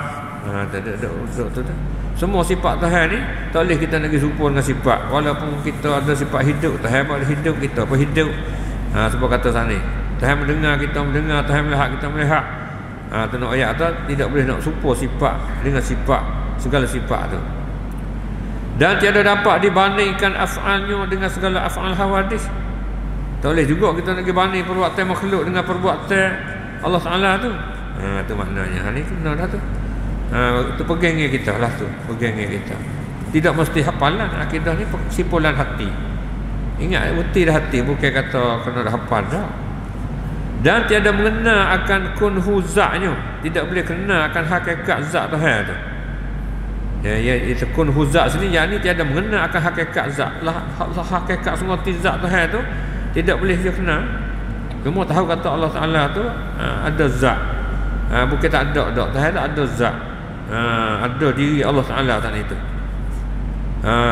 Semua sifat Tuhan ni tak boleh kita nak serupa dengan sifat. Walaupun kita ada sifat hidup, Tuhan ada hidup, kita apa hidup. Sebab kata sana ni Tuhan mendengar, kita mendengar, Tuhan melihat, kita melihat. Tu nak ayat tu tidak boleh nak serupa sifat dengan sifat, segala sifat tu. Dan tiada dapat dibandingkan af'alnya dengan segala af'al hawadis. Tak boleh juga kita nak banding perbuatan makhluk dengan perbuatan Allah Ta'ala tu. Tu maknanya. Ni kena dah tu. Itu pegangnya kita lah tu. Pegangnya kita. Tidak mesti hafalan. Akidah ni kesimpulan hati. Ingat, betul dah hati. Bukan kata kena dah hafal dah. Dan tiada mengena akan kunhu zatnya. Tidak boleh kena akan hakikat zat Tuhan tu. Itu kunhu zat sini. Yang ni tiada mengena akan hakikat zat. Hakikat semua zat Tuhan tu tidak boleh dia kena. Cuma tahu kata Allah Ta'ala tu ada zat. Bukan tak ada. Tuhan tak ada zat. Ada diri Allah Ta'ala tak itu.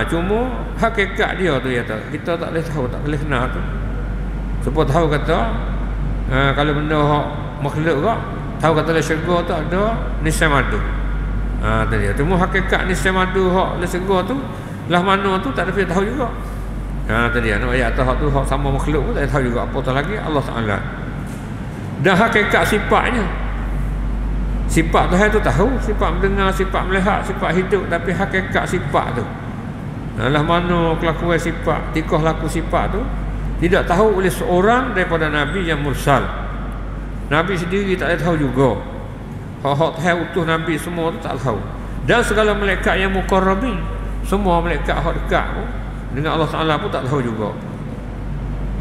Cuma hakikat dia tu ya tak. Kita tak boleh tahu, tak boleh kenal tu. Sebab tahu kata kalau benda makhluk kok, tahu kata le syurga tu ada nisai madu. Tadi. Cuma hakikat nisai madu hak le syurga tu lah mana tu tak ada tahu juga. Tadi ayat tu hak sama makhluk pun tak tahu juga. Apatah lagi Allah Ta'ala. Dan hakikat sifatnya. Sifat Tuhan tu tahu, sifat mendengar, sifat melihat, sifat hidup, tapi hakikat sifat tu. Lah mana kelakuan sifat, tikah laku sifat tu tidak tahu oleh seorang daripada Nabi yang mursal. Nabi sendiri tak tahu juga. Hak Tuhan utuh Nabi semua tu tak tahu. Dan segala malaikat yang muqarrabin, semua malaikat hak dekat pun dengan Allah Ta'ala pun tak tahu juga.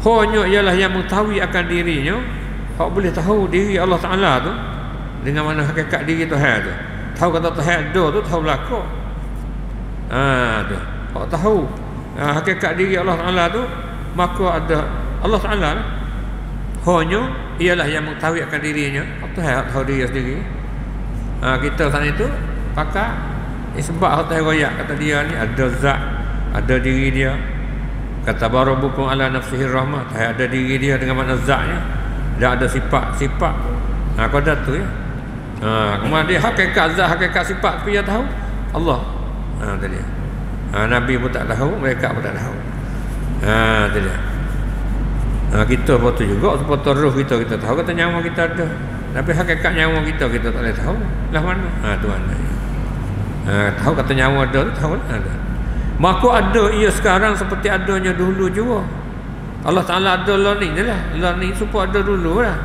Hanya ialah yang mengetahui akan dirinya, hak boleh tahu diri Allah Ta'ala tu dengan mana hakikat diri Tuhan tu. Tahu kata Tuhan ada tu, tahu belaka. Tu. Hak tahu hakikat diri Allah Ta'ala tu, maka ada Allah Ta'ala hanya ialah yang mengetahui akan dirinya. Tuhan tahu diri sendiri. Kita sana itu pakai sebab hak Tuhan royak kata dia ni ada zat, ada diri dia. Kata barabukum ala nafsihi rahmah. Tuhan ada diri dia dengan makna zatnya. Dan ada sifat-sifat. Kau dah tu ya. Kemudian dia hakikat zat, hakikat sifat dia tahu Allah. Tadi. Nabi pun tak tahu, mereka pun tak tahu. Tadi. Kita pun tu juga seperti roh kita tahu kata nyawa kita ada. Tapi hakikat nyawa kita tak boleh tahu. Lah mana? Tu mana. Tahu kata nyawa ada tu tahu ada. Maka ada ia sekarang seperti adanya dulu juga. Allah Ta'ala ada learning je lah. Learning supaya ada dulu lah.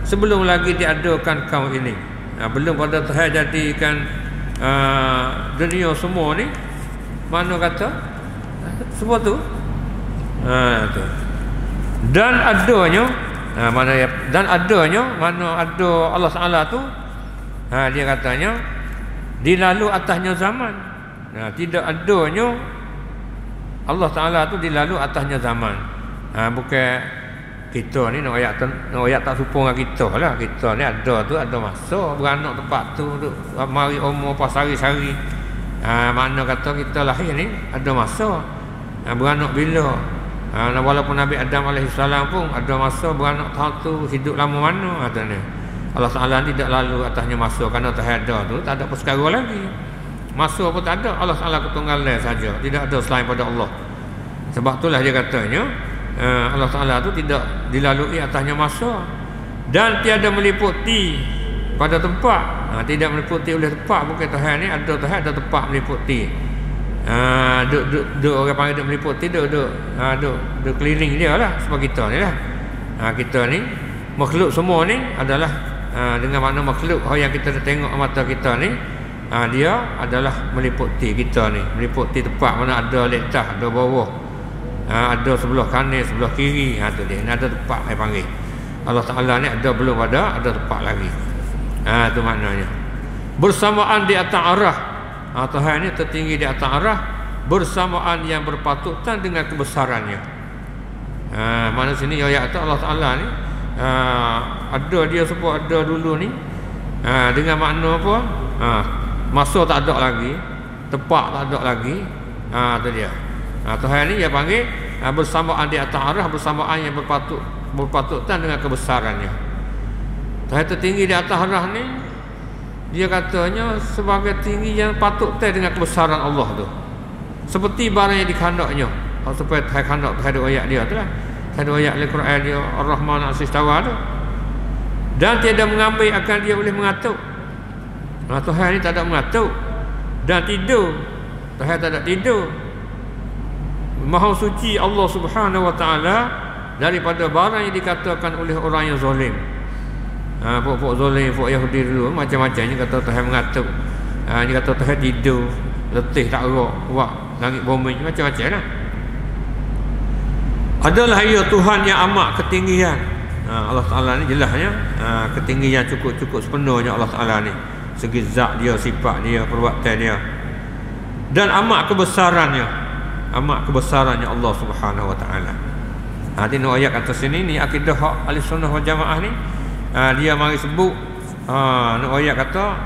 Sebelum lagi diadakan kaum ini. Belum pada Tuhan jadikan dunia semua ni. Mana kata semua tu tu. Dan adanya mana ada Allah Ta'ala tu dia katanya dilalu atasnya zaman. Tidak adanya Allah Ta'ala tu dilalu atasnya zaman. Bukan kita ni nak ayat tak serupa dengan kita lah. Kita ni ada masa beranak tempat tu mari umur pas hari-hari. Mana kata kita lahir ni ada masa beranak bila. Walaupun Nabi Adam AS pun ada masa beranak tahun tu hidup lama mana katanya. Allah Ta'ala tidak lalu atasnya masa kerana Tuhan ada tu tak ada perkara lagi. Masa pun tak ada. Allah Ta'ala ketunggalan saja. Tidak ada selain pada Allah. Sebab itulah dia katanya Allah Ta'ala tu tidak dilalui atasnya masa. Dan tiada meliputi pada tempat. Tidak meliputi oleh tempat. Bukan Tuhan ni ada Tuhan ada tempat meliputi. Duk orang panggil duk meliputi duk keliling dia lah. Sebab kita ni lah. Kita ni makhluk semua ni adalah dengan makna makhluk yang kita tengok mata kita ni. Dia adalah meliputi kita ni. Meliputi tempat mana ada letah, ada bawah, ada sebelah kanan, sebelah kiri. Tu dia. Ni ada tempat saya panggil. Allah Ta'ala ni ada belum ada tempat lagi. Tu maknanya. Bersamaan di atas arah. Tuhan ni tertinggi di atas arah. Bersamaan yang berpatutan dengan kebesarannya. Mana sini ayat tu Allah Ta'ala ni ada dia sebab ada dulu ni. Dengan makna apa? Masa tak ada lagi, tempat tak ada lagi. Tu dia. Tuhan ni dia panggil bersamaan di atas arah, bersamaan yang berpatutan dengan kebesarannya. Tuhan tertinggi di atas arah ni, dia katanya sebagai tinggi yang patut dengan kebesaran Allah tu. Seperti barang yang dikandaknya. Supaya Tuhan kandak Tuhan ada ayat dia tu lah. Tuhan ada ayat Al-Quran dia Ar-Rahman As-Istawa tu. Dan tiada mengambil akan dia boleh mengatur. Tuhan ni tak ada mengatur dan tidur. Tuhan tak ada tidur. Maha suci Allah Subhanahu Wa Ta'ala daripada barang yang dikatakan oleh orang yang zalim. Pok Zolim, pok Yahudi dulu macam-macam ni kata Tuhan mengatur. Ni kata Tuhan tidur, letih tak gerak, buat langit bumi macam-macam lah. Adalah ia Tuhan yang amat ketinggian. Allah Ta'ala ni jelasnya ketinggian cukup sepenuhnya Allah Ta'ala ni. Segi zat dia, sifat dia, perbuatan dia. Dan amat kebesarannya Allah Subhanahu Wa Ta'ala. Nanti no ayat kata sini ni akidah hak Ahlussunnah wal Jamaah ni dia mari sebut no ayat kata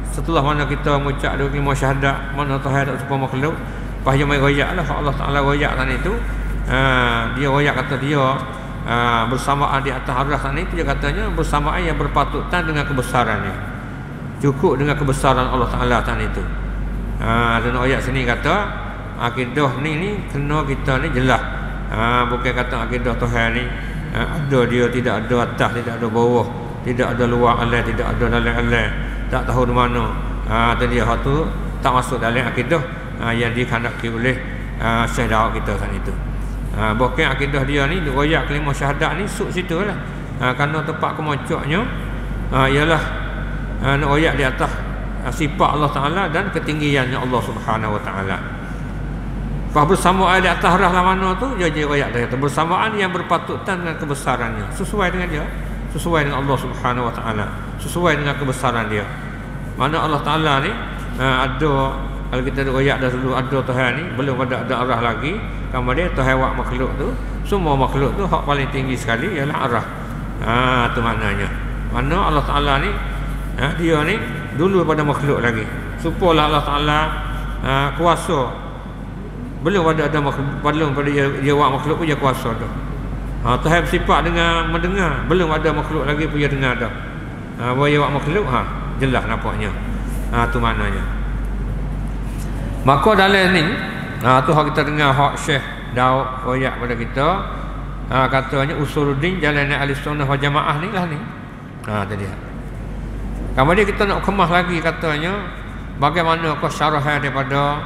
setelah mana kita mengucap dua kalimah syahadat mana Tuhan tak serupa makhluk, lepas dia mari royak lah hak Allah Ta'ala royak tadi tu. Dia royak kata dia bersamaan di atas arah sana itu dia katanya bersamaan yang berpatutan dengan kebesarannya, cukup dengan kebesaran Allah Ta'ala tadi itu. Dan ayat sini kata akidah ni kena kita ni jelas. Bukan kata akidah Tuhan ni ada dia, tidak ada atas, tidak ada bawah, tidak ada luar alam, tidak ada dalam alam, tak tahu di mana. Tadi hak tu tak masuk dalam akidah yang dikandaki oleh Syekh Daud kita sana itu. Bukan akidah dia ni royak kalimah syahadat ni suk situ lah. Kerana tempat kemocoknya ialah nak royak di atas sifat Allah Ta'ala dan ketinggiannya Allah Subhanahu Wa Ta'ala. Bersamaan di atas arah lah mana tu dia royak dia kata bersamaan yang berpatutan dengan kebesarannya, sesuai dengan dia, sesuai dengan Allah Subhanahu Wa Ta'ala, sesuai dengan kebesaran dia. Mana Allah Ta'ala ni ada, kalau kita royak dah dulu ada Tuhan ni, belum ada arah lagi. Kemudian Tuhan buat makhluk tu, semua makhluk tu hak paling tinggi sekali ialah arah. Tu maknanya. Mana Allah Ta'ala ni dia ni dulu pada makhluk lagi. Supalah Allah Ta'ala kuasa. Belum ada makhluk, belum pada dia buat makhluk pun dia kuasa dah. Tuhan bersifat dengan mendengar, belum ada makhluk lagi pun dia dengar dah. Bahawa dia buat makhluk jelas nampaknya. Tu maknanya. Maka dalam ni tu hak kita dengar hak Syekh Daud royak pada kita katanya usuluddin jalan Ahlussunnah wal Jamaah ni lah ni. Tadi. Kemudian kita nak kemas lagi katanya bagaimana kau syarahan daripada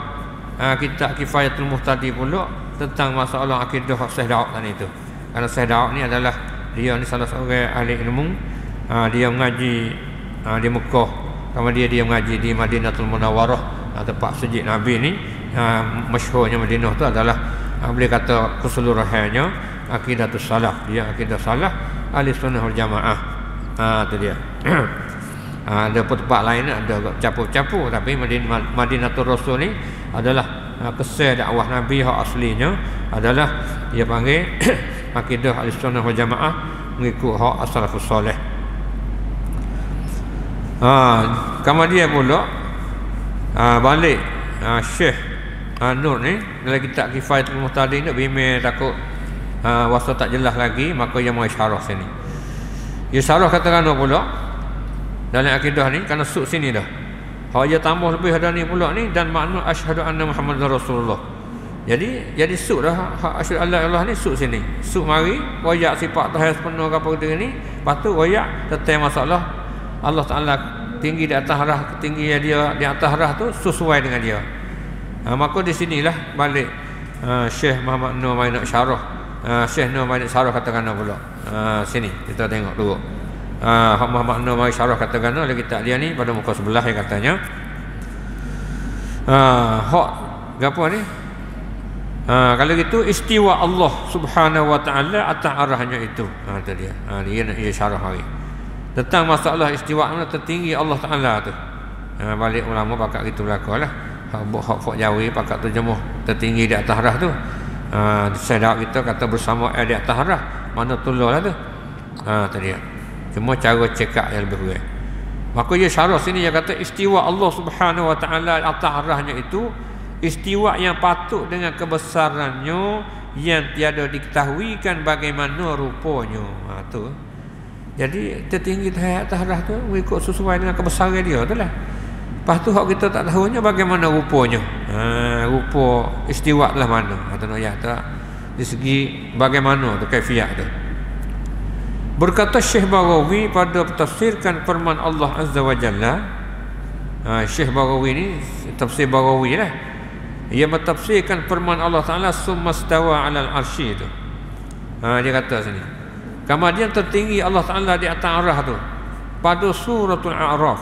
kitab Kifayatul Muhtadi pula tentang masalah akidah Syekh Daud tadi itu. Kerana Syekh Daud ni adalah dia ni salah seorang ahli ilmu. Dia mengaji di Mekah, kemudian dia mengaji di Madinatul Munawwarah, tempat sujud Nabi ni. Masyhurnya Madinah tu adalah boleh kata keseluruhannya akidatus salaf. Dia akidah salaf Ahlussunnah wal Jamaah. Tu dia. Ada tempat lain ada campur-campur, tapi Madinatul Rasul ni adalah kesal dakwah Nabi hak aslinya adalah dia panggil akidah Ahlussunnah wal Jamaah mengikut hak as-salafus soleh. Kemudian pula balik Syekh Nur ni dalam kitab Kifayatul Muhtadi ni bimbing takut wasa tak jelas lagi, maka dia mau syarah sini. Dia syarah katakan pula dalam akidah ni kerana suk sini dah. Dia tambah lebih ada ni pula ni dan makna asyhadu anna Muhammadar Rasulullah. Jadi suk dah asyhadu alla ilaha ni suk sini. Suk mari royak sifat Tuhan sepenuh apa kita ni, lepas tu royak tentang masalah Allah Ta'ala tinggi di atas arah, ketinggian dia di atas arah tu sesuai dengan dia. Maka di sinilah balik Syekh Muhammad Nur mai nak syarah. Syekh Nur mai nak syarah katakan pula. Sini kita tengok dulu. Muhammad Nur mai syarah katakan oleh kitab dia ni pada muka sebelah yang katanya hak gapo ni? Kalau gitu istiwa Allah Subhanahu Wa Ta'ala atas arahnya itu. Tu dia. Dia syarah hari tentang masalah istiwa mana tertinggi Allah Ta'ala tu. Balik ulama pakat gitu belakalah. Hak Jawi pakat terjemuh tertinggi di atas arah tu. Sedap kita kata bersama di atas arah. Mana tolol lah tu. Tu dia. Cuma cara cekak yang lebih kurang. Maka dia syarah sini dia kata istiwa Allah Subhanahu Wa Ta'ala atas arahnya itu istiwa yang patut dengan kebesarannya yang tiada diketahuikan bagaimana rupanya. Tu. Jadi tertinggi atas arah tu mengikut sesuai dengan kebesaran dia tu lah. Lepas tu hak kita tak tahunya bagaimana rupanya. Rupa istiwa lah mana. Di segi bagaimana tu kaifiat tu. Berkata Syekh Baghawi pada tafsirkan firman Allah Azza wa Jalla. Syekh Baghawi ni tafsir Baghawi lah. Ia mentafsirkan firman Allah Ta'ala summa stawa 'alal arsy itu. Dia kata sini kemudian tertinggi Allah Ta'ala di atas arah tu. pada suratul A'raf.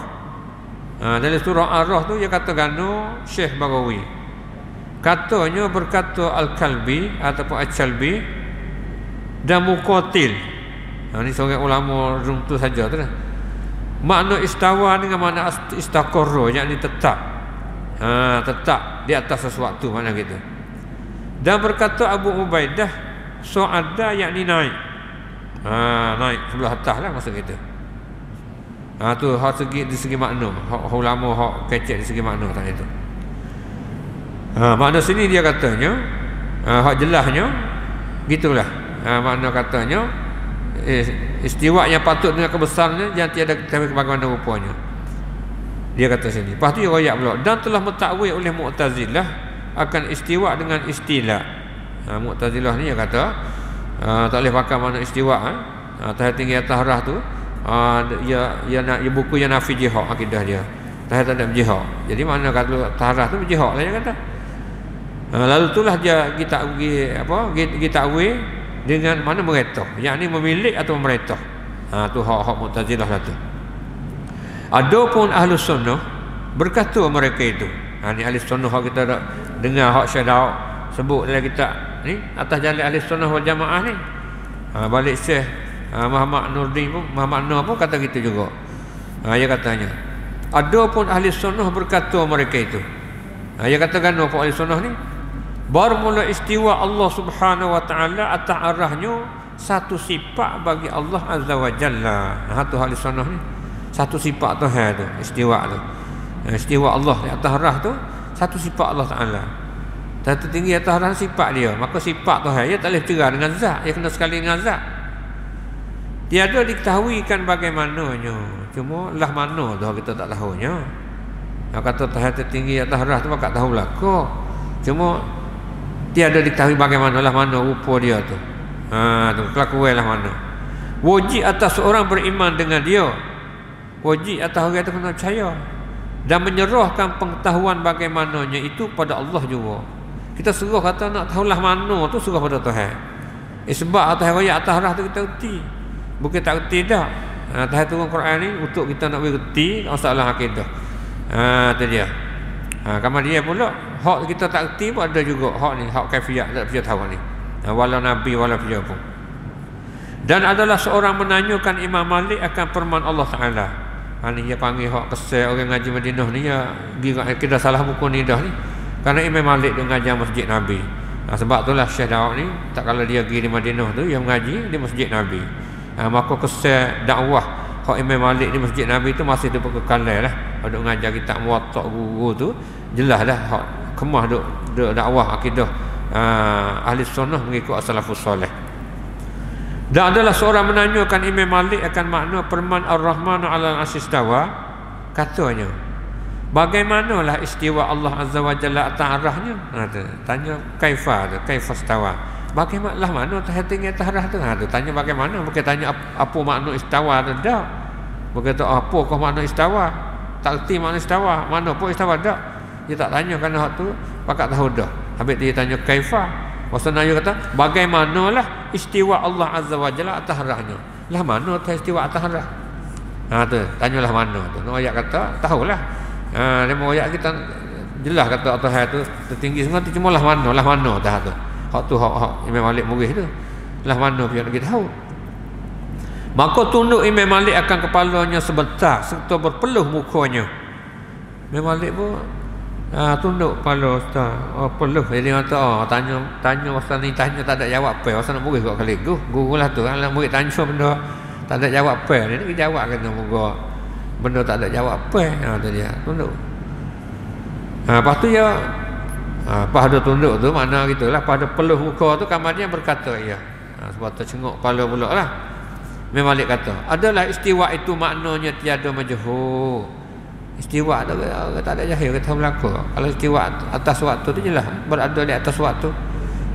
Dalam surah A'raf tu dia kata gano Syekh Bagawi. Katanya berkata Al-Kalbi ataupun Al-Kalbi dan Muqatil. Ini seorang ulama rum tu saja tu lah. Makna istawa dengan makna istaqarra, yakni tetap. Tetap di atas sesuatu, makna gitu. Dan berkata Abu Ubaidah su'ada, yakni naik. Naik sebelah atas lah maksud kita. Tu hak segi di segi makna, hak ulama hak kecek di segi makna tak itu. Makna sini dia katanya hak jelasnya gitulah. Makna katanya istiwa yang patut dengan kebesarannya yang tiada ketahui bagaimana rupanya. Dia kata sini. Lepas tu dia royak pula, dan telah mentakwil oleh Mu'tazilah akan istiwa dengan istilah. Mu'tazilah ni dia kata tak boleh pakai makna istiwa. Tahap tinggi atas rah tu ia buku yang nafi jihad akidah dia. Tahap tak ada jihad. Jadi mana kalau tarah tu jihad lah dia kata. Lalu itulah dia kita takwil dengan mana meretah, yakni memilih atau meretah. Tu hak Mu'tazilah lah tu. Adapun Ahlus Sunnah berkata mereka itu. Ni Ahlus Sunnah kita dah dengar hak Syekh Daud sebut dalam kitab ni atas jalan Ahlus Sunnah wal Jamaah ni. Balik Syekh Muhammad Nurdin pun, Muhammad Nur pun kata gitu juga. Dia katanya adapun Ahlus Sunnah berkata mereka itu. Dia katakan apa Ahlus Sunnah ni? Bermula istiwa Allah Subhanahu wa taala atas arahnya satu sifat bagi Allah Azza wa Jalla. Tu Ahlus Sunnah ni. Satu sifat Tuhan tu, istiwa tu. Istiwa Allah di atas arah tu satu sifat Allah Taala. Satu tinggi atas arah sifat dia. Maka sifat Tuhan dia tak boleh cerah dengan zat, dia kena sekali dengan zat. Tiada diketahuikan bagaimananya. Cuma lah mana tu kita tak tahunya. Kata Tuhan tertinggi atas arah tu tak tahu lah kau. Cuma tiada diketahui bagaimana lah mana rupa dia tu. Tu kelakuan lah mana. Wajib atas seorang beriman dengan dia. Wajib atas orang itu kena percaya dan menyerahkan pengetahuan bagaimananya itu pada Allah juga. Kita suruh kata nak tahulah mana tu suruh pada Tuhan. Sebab atas ayat atas arah tu kita erti. Bukan tak erti dah. Atas turun Quran ni untuk kita nak bererti masalah akidah. Tu dia. Kamar dia pula hak kita tak erti pun ada juga hak ni, hak kaifiat tak bisa tahu ni. Walau nabi walau dia pun. Dan adalah seorang menanyakan Imam Malik akan firman Allah Taala. Ni dia panggil hak kesal orang ngaji Madinah ni ya kita salah buku ni dah ni. Kerana Imam Malik dia mengajar masjid Nabi. Sebab itulah Syekh Daud ni tak kala dia pergi di Madinah tu yang mengaji di masjid Nabi. Maka kesal dakwah hak Imam Malik di masjid Nabi tu masih dia berkekalan lah. Ada mengajar kitab Muwatta guru tu jelas dah hak kemah duk dakwah akidah ahli sunnah mengikut as-salafus soleh. Dan adalah seorang menanyakan Imam Malik akan makna firman Ar-Rahmanu 'alal 'arsy istawa. Katanya, bagaimanalah istiwa Allah Azza wa Jalla atas arahnya? Tanya kaifa istawa. Bagaimanalah mana tinggi atas arah tu? Tanya bagaimana, bukan tanya apa makna istawa tu dah. Bukan tu apa kau makna istawa? Tak erti makna istawa, mana pun istawa dak. Dia tak tanya kerana hak tu pakat tahu dah. Habis dia tanya kaifa. Maksudnya dia kata bagaimanalah istiwa Allah Azza wa Jalla atas arahnya. Lah mana tu istiwa atas arah? Tu tanyalah mana tu. Nak ayat kata tahulah. Dia mau ayat kita jelas kata atas tu tertinggi semua tu cuma lah mana dah tu. Hak tu hak Imam Malik murih tu. Lah mana biar kita tahu. Maka tunduk Imam Malik akan kepalanya sebentar serta berpeluh mukanya. Imam Malik pun tunduk kepala peluh. Jadi kata tanya pasal ni tanya tak ada jawab apa. Pasal nak murid kat kali guru lah tu. Kalau murid tanya benda tak ada jawab apa. Dia nak jawab kata moga benda tak ada jawab apa. Tu dia tunduk. Lepas tu dia pada tunduk tu mana gitulah pada peluh muka tu kamarnya berkata ya. Sebab tercenguk kepala pula lah. Imam Malik kata adalah istiwa itu maknanya tiada majhul. Istiwa tu tak ada jahil kata berlaku. Kalau istiwa atas waktu tu jelas berada di atas waktu.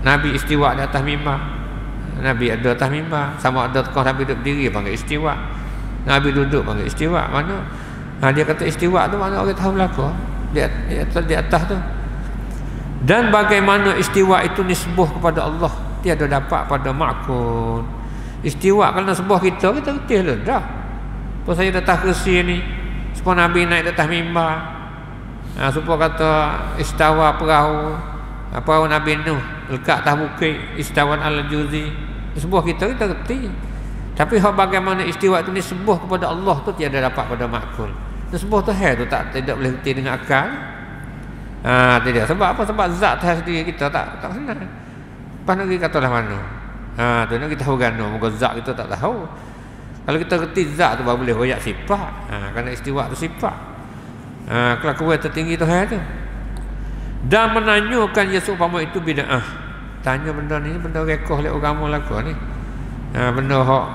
Nabi istiwa di atas mimbar. Nabi ada atas mimbar. Sama ada kau Nabi duduk berdiri panggil istiwa. Nabi duduk panggil istiwa. Mana? Dia kata istiwa tu mana orang tahu berlaku. Di atas tu. Dan bagaimana istiwa itu nisbah kepada Allah tiada dapat pada makun. Istiwa kalau sebuah kita kerti lah dah. Apa saya datang kursi ni supaya Nabi naik atas mimbar. Supaya kata istawa perahu Nabi Nuh lekat atas bukit istawan al-juzi. Sebuah kita reti. Tapi hak bagaimana istiwa itu ni sebuah kepada Allah tu tiada dapat pada makul. Sebuah tu tu tidak boleh reti dengan akal. Tidak. Sebab apa? Sebab zat sendiri kita tak kenal. Lepas lagi katalah mana. Tu nak kita tahu gano, moga zat kita tak tahu. Kalau kita reti zat tu baru boleh royak sifat. Kerana istiwa tu sifat. Kelakuan tertinggi tu tu. Dan menanyakan Yesus umpama itu bid'ah. Tanya benda ni benda rekoh oleh agama laku ni. Benda hak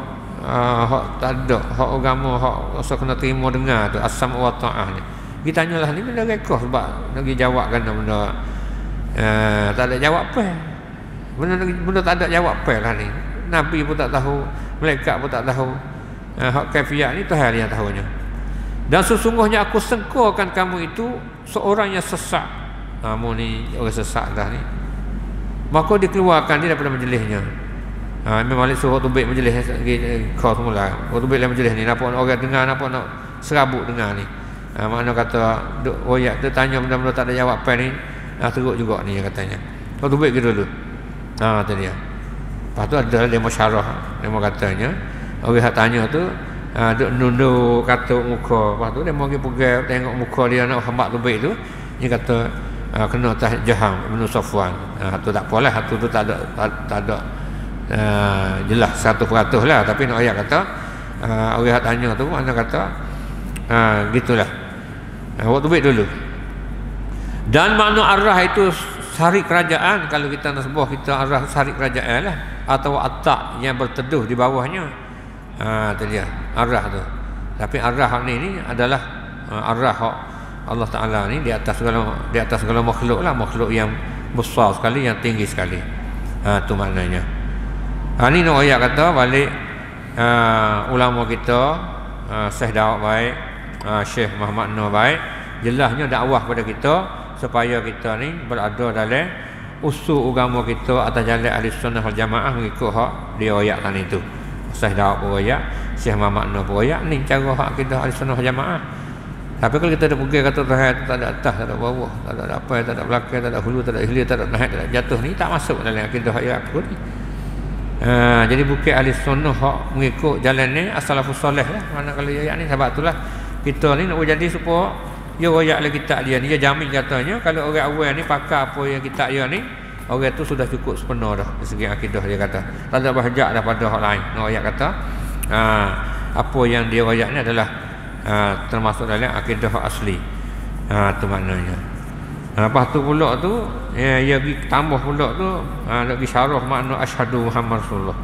tak ada, hak agama hak rasa kena terima dengar tu asam wa ta'ah ni. Kita tanyalah ni benda rekoh sebab nak jawab kan benda tak ada jawab apa. Benda tak ada jawab apa lah ni. Nabi pun tak tahu, malaikat pun tak tahu. Hak kaifiat ni Tuhan yang tahunya. Dan sesungguhnya aku sengkakan kamu itu seorang yang sesat. Kamu ni orang sesat dah ni. Maka dikeluarkan dia daripada majlisnya. Imam Malik suruh tubik majlis kau semula. Kau tubik dalam majlis ni nampak orang dengar, nampak nak serabut dengar ni. Makna kata royak tu tanya benda-benda tak ada jawab apa ni. Teruk juga ni katanya. Kau tubik ke dulu. Tu dia. Lepas tu ada demo syarah. Demo katanya orang yang tanya tu duk nunduk katuk muka. Lepas tu dia mau pergi tengok muka dia nak hambak tubik tu. Dia kata kena atas Jaham Ibn Safwan. Tu tak apalah, tu tak ada jelas 100% lah. Tapi nak ayat kata orang yang tanya tu mana kata gitulah. Waktu baik dulu. Dan makna arah itu sari kerajaan. Kalau kita nak sebut kita arah sari kerajaan lah, atau atak yang berteduh di bawahnya. Itu dia arah tu. Tapi arah ni adalah arah Allah Ta'ala ni di atas segala makhluk lah, makhluk yang besar sekali, yang tinggi sekali. Tu maknanya. Ni nak ayat kata balik ulama kita Syekh Daud baik, Syekh Muhammad Nur baik, jelasnya dakwah pada kita supaya kita ni berada dalam usul agama kita atas jalan ahli sunnah wal jamaah mengikut hak dia ayat tadi tu. Syekh Daud pun ayat, Syekh Muhammad Nur pun ayat, ni cara hak kita ahli sunnah wal jamaah. Tapi kalau kita dah pergi kata Tuhan tak ada atas, tak ada bawah, tak ada apa, tak ada belakang, tak ada hulu, tak ada hilir, tak ada naik, tak ada jatuh, ni tak masuk dalam akidah ayat aku ni. Jadi bukit ahli sunnah hak mengikut jalan ni as-salafus soleh lah. Mana kalau ayat ni sebab itulah kita ni nak jadi supaya dia royak lah kitab dia ni. Dia jamin katanya kalau orang awal ni pakar apa yang kitab dia ni, orang tu sudah cukup sepenuh dah dari segi akidah dia kata. Tak ada bahajak dah pada hak lain. Nak royak kata apa yang dia royak ni adalah termasuk dalam akidah hak asli. Tu maknanya. Lepas tu pula tu ia pergi tambah pula tu nak pergi syarah makna asyhadu Muhammad Rasulullah.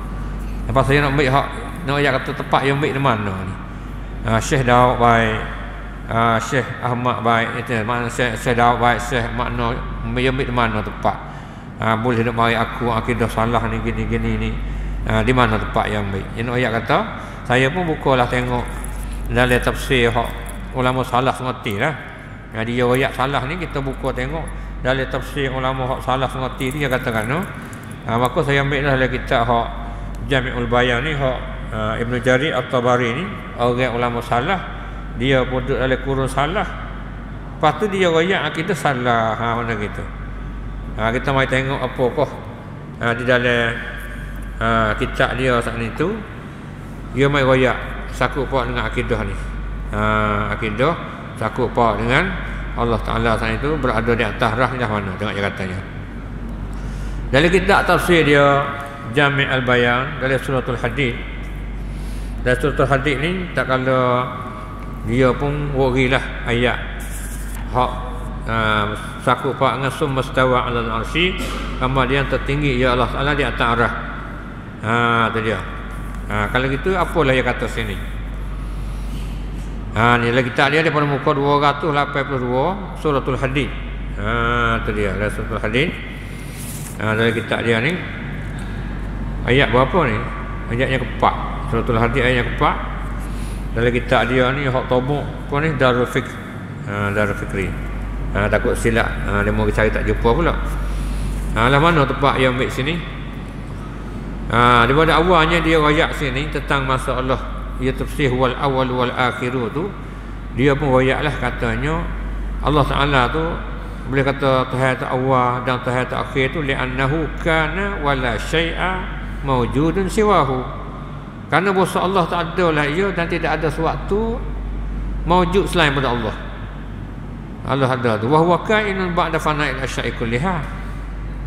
Lepas saya nak ambil hak nak ayat kata tepat yang ambil di mana ni. Syekh Daud baik, Syekh Ahmad baik, itu makna Syekh Daud baik, Syekh makna yang ambil di mana tepat. Boleh nak mari aku akidah salah ni gini-gini ni. Di mana tepat yang ambil. Yang nak ayat kata saya pun bukalah tengok dalam tafsir hak ulama salah semati lah. Dia ayat salah ni kita buka tengok dalam tafsir ulama hak salah semati dia katakan maka saya ambil dalam kitab hak Jami'ul Bayan ni hak Ibn Jarir At-Tabari ni orang ulama salah, dia pun duduk dalam kurun salah. Lepas tu dia ayat akidah salah mana gitu. Kita mai tengok apakah di dalam kitab dia saat ni tu dia mai ayat sakut pak dengan akidah ni. Akidah sakut pak dengan Allah Ta'ala saat itu berada di atas rahnya mana. Tengok dia katanya dalam kitab tafsir dia Jami' al-Bayan dalam suratul Hadid. Dalam suratul Hadid ni tak kala dia pun warilah ayat hak sakut pak dengan summa stawa 'alal arsy, kemudian tertinggi ya Allah Ta'ala di atas arah. Tu dia. Kalau gitu apalah yang kata sini. Ni lagi kitab dia daripada muka 282 suratul Hadid. Tu dia dalam suratul Hadid. Dalam kitab dia ni ayat berapa ni? Ayatnya keempat. Suratul Hadid ayat yang keempat. Dalam kitab dia ni hak tabuk apa ni Darul Fikr. Darul Fikri. Takut silap dia mau cari tak jumpa pula. Lah mana tempat yang ambil sini? Daripada awalnya dia ayat sini tentang masalah ia tafsir wal awal wal akhiru tu, dia pun royaklah katanya Allah Taala tu boleh kata Tuhan tu awal dan Tuhan tu akhir tu li'annahu kana wala syai'a mawjudun siwahu. Karena bahasa Allah tak ada lah ia dan tidak ada sesuatu mawjud selain pada Allah. Allah ada tu wa huwa kainun ba'da fana'il asya'i kulliha.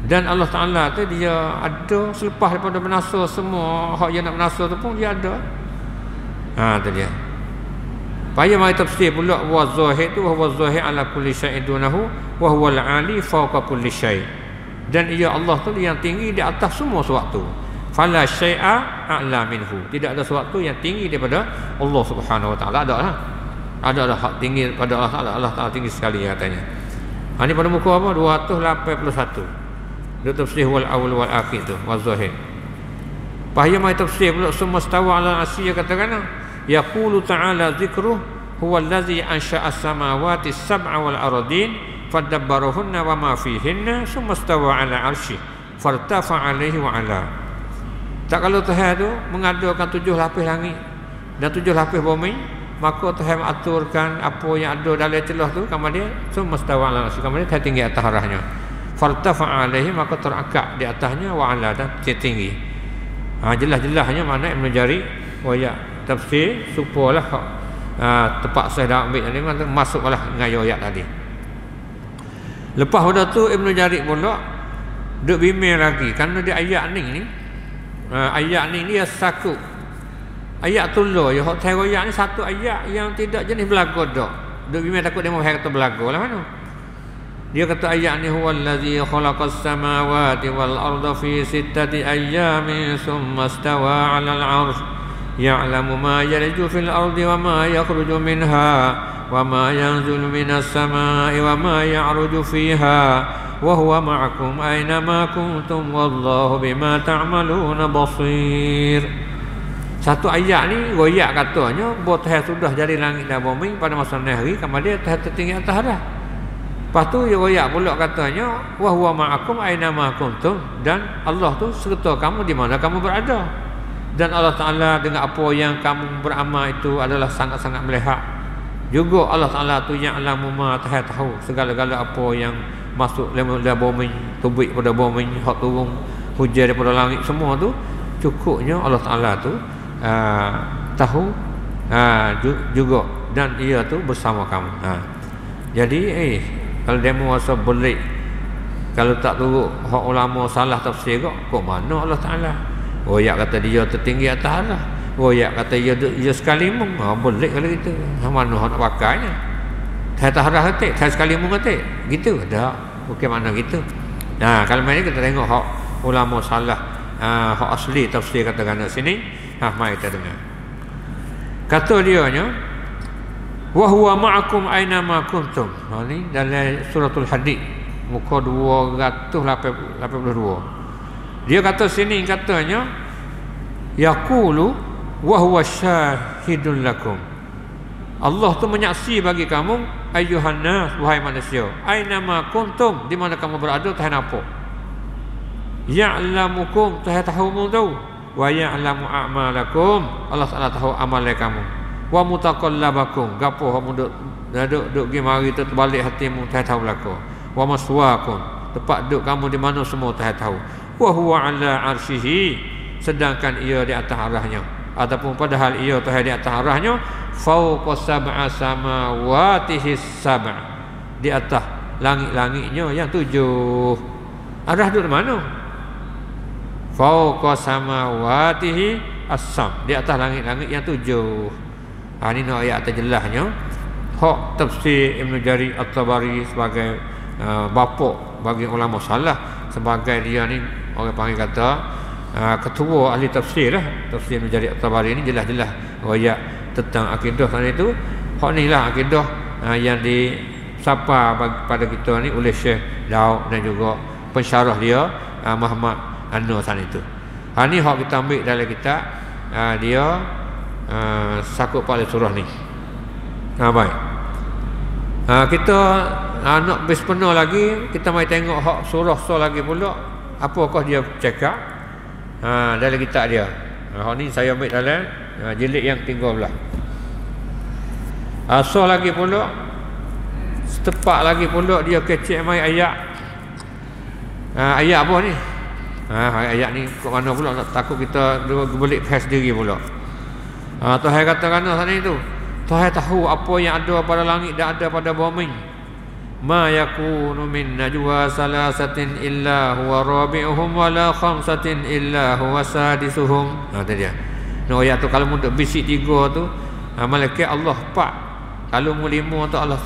Dan Allah Taala tu dia ada selepas daripada binasa semua hak yang nak binasa tu pun dia ada. Tu dia. Payah mari tafsir pula wa zahir tu wa zahir ala kulli syai'in dunahu wa huwa al-ali fawqa kulli syai'. Dan ia Allah tu yang tinggi di atas semua sesuatu. Fala syai'a a'la minhu. Tidak ada sesuatu yang tinggi daripada Allah Subhanahu wa taala. Ada hak tinggi pada Allah Taala. Allah Taala tinggi sekali katanya. Ini pada muka apa? 281. Dia tafsir wal awal wal akhir tu wa zahir. Payah mari tafsir pula summa stawa ala al-arsy katakan yaqulu ta'ala dzikruhu huwa allazi ansha'a as-samawati as-sab'a wal ardin fadabbarahunna wa ma fihinna summa stawa 'ala 'arsy fartafa 'alaihi wa 'ala. Tak kalau Tuhan tu mengadakan 7 lapis langit dan 7 lapis bumi, maka Tuhan mengaturkan apa yang ada dalam celah tu kamar dia summa stawa 'ala 'arsy, kamar dia tinggi atas arahnya. Fartafa 'alaihi, maka terakak di atasnya, wa 'ala, dan tinggi. Jelas-jelasnya mana Ibn Jari royak tafsir supalah tepat saya dah ambil tadi masuklah dengan ayat tadi. Lepas pada tu Ibn Jarir pula duk bimbing lagi kerana dia ayat ni ayat ni dia satu ayat tulu ya hak ayat ni satu ayat yang tidak jenis belaga dak. Duk bimbing takut dia mau kata belaga lah mana. Dia kata ayat ni huwallazi khalaqas samawati wal arda fi sittati ayyamin summa stawa 'alal 'arsy ya'lamu ma yalju fil ardi wa ma yakhruju minha wa ma yanzilu minas samaa'i wa ma ya'ruju fiha wa huwa ma'akum aina ma kuntum wallahu bima ta'maluna basir. Satu ayat ni royak katanya bahawa Tuhan sudah jadi langit dan bumi pada masa hari kamar dia Tuhan tertinggi atas dah. Lepas tu dia royak pula katanya wa huwa ma'akum aina ma kuntum, dan Allah tu serta kamu di mana kamu berada. Dan Allah Ta'ala dengan apa yang kamu beramal itu adalah sangat-sangat melihat. Juga Allah Ta'ala tu yang alamu ma tahu segala-gala apa yang masuk dalam bumi, tubik pada bumi, hak turun hujan daripada langit, semua tu cukupnya Allah Ta'ala tu tahu juga, dan ia tu bersama kamu. Jadi kalau demo rasa belik, kalau tak turut hak ulama salah tafsir kok mana Allah Ta'ala. Royak kata dia tertinggi atas Allah. Royak kata dia sekali mung. Boleh kalau gitu. Mana nak pakainya? Saya tak harap ketik, saya sekali mung ketik. Gitu dah. Bukan mana gitu. Kalau macam ni kita tengok hak ulama salah, hak asli tafsir katakan sini. Mari kita dengar. Kata dia nya wa huwa ma'akum aina ma kuntum. Ni dalam suratul Hadid muka 282. Dia kata sini katanya yaqulu wa huwa syahidun lakum. Allah tu menyaksi bagi kamu ayyuhan nas, wahai manusia, aina ma kuntum, di mana kamu berada Tuhan apa. Ya'lamukum, Tuhan tahu mu, wa ya'lamu a'malakum, Allah Taala tahu amal kamu. Wa mutaqallabakum, gapo kamu duk gi mari terbalik hatimu Tuhan tahu belaka. Wa maswaakum, tempat duduk kamu di mana semua Tuhan tahu. Wa huwa 'ala 'arsyihi, sedangkan ia di atas arahnya, ataupun padahal ia Tuhan di atas arahnya, fawqa sab'a samawatihi sab', di atas langit-langitnya yang 7. Arah duduk mana? Fawqa samawatihi as-sam', di atas langit-langit yang 7. Ini nak ayat terjelasnya. Hak tafsir Ibn Jarir At-Tabari sebagai bapa bagi ulama salah, sebagai dia ni orang panggil kata ketua ahli tafsir lah. Tafsir Ibn Jarir At-Tabari ni jelas-jelas royak tentang akidah kan itu. Hak ni lah akidah yang disapa pada kita ni oleh Syekh Daud dan juga pensyarah dia Muhammad Anwar sana itu. Ni hak kita ambil dalam kitab dia Sakut Pada Surah ni. Baik. Kita nak bersempena lagi, kita mai tengok hak surah lagi pula, apakah dia cakap dalam kitab dia. Hak ni saya ambil dalam Jilid yang 13. Asal lagi pula setepak lagi pula dia kecek mai ayat. Ayat apa ni? Ayat ni kat mana pula, takut kita belik bahas diri pula. Tuhan kata kerana sana itu, Tuhan tahu apa yang ada pada langit dan ada pada bumi. Ma yakunu min najwa salasatin illa huwa rabi'uhum wala khamsatin illa huwa sadisuhum. Itu dia. Ayat tu kalau untuk bisik 3 tu, malaikat Allah 4. Kalau mu 5 tu Allah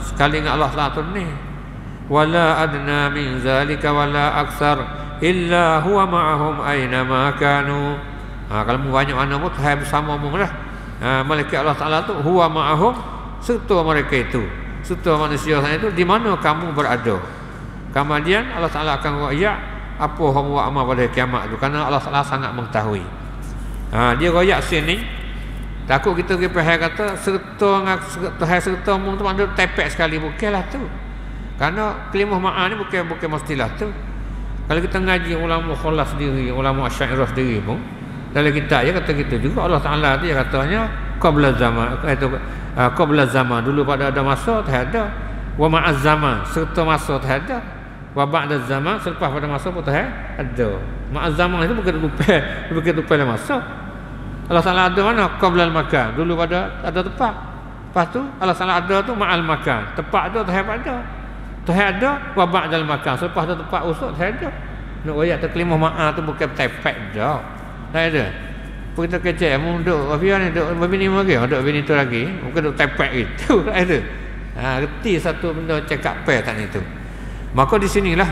sekali dengan Allah Taala tu ni. Wala adna min zalika wala aksar illa huwa ma'ahum aina ma kanu. Kalau mu banyak mana pun Tuhan bersama mu lah. Malaikat Allah Taala tu huwa ma'ahum, serta mereka itu, serta manusia sana itu di mana kamu berada. Kemudian Allah Taala akan royak apa hang buat amal pada kiamat tu, kerana Allah Taala sangat mengetahui. Dia royak sini. Takut kita pergi pahal kata serta Tuhan serta mu tu mana tepek sekali, bukanlah tu. Kerana kelimah ma'an ni bukan mestilah tu. Kalau kita ngaji ulama khalas sendiri, ulama Asy'ariyah sendiri pun dalam kitab dia kata gitu juga. Allah Taala dia katanya qabla zaman, itu qabla zaman, dulu pada ada masa tak ada. Wa ma'az zaman, serta masa tak ada. Wa ba'da zaman, selepas pada masa pun tak ada. Ma'az zaman itu bukan lupa masa. Allah Taala ada mana? Qabla al-makan, dulu pada ada tempat. Lepas tu Allah Taala ada tu ma'al makan, tempat tu tak ada. Tak ada wa ba'dal makan, selepas ada tempat usuk tak ada. Nak ayat terkelimah ma'a tu bukan tepek dah. Tak ada. Kita kecek mu duk afian ni duk bini lagi, duk bini tu lagi, bukan duk tepek gitu. Tak ada. Reti satu benda cakap pe tak ni tu. Maka di sinilah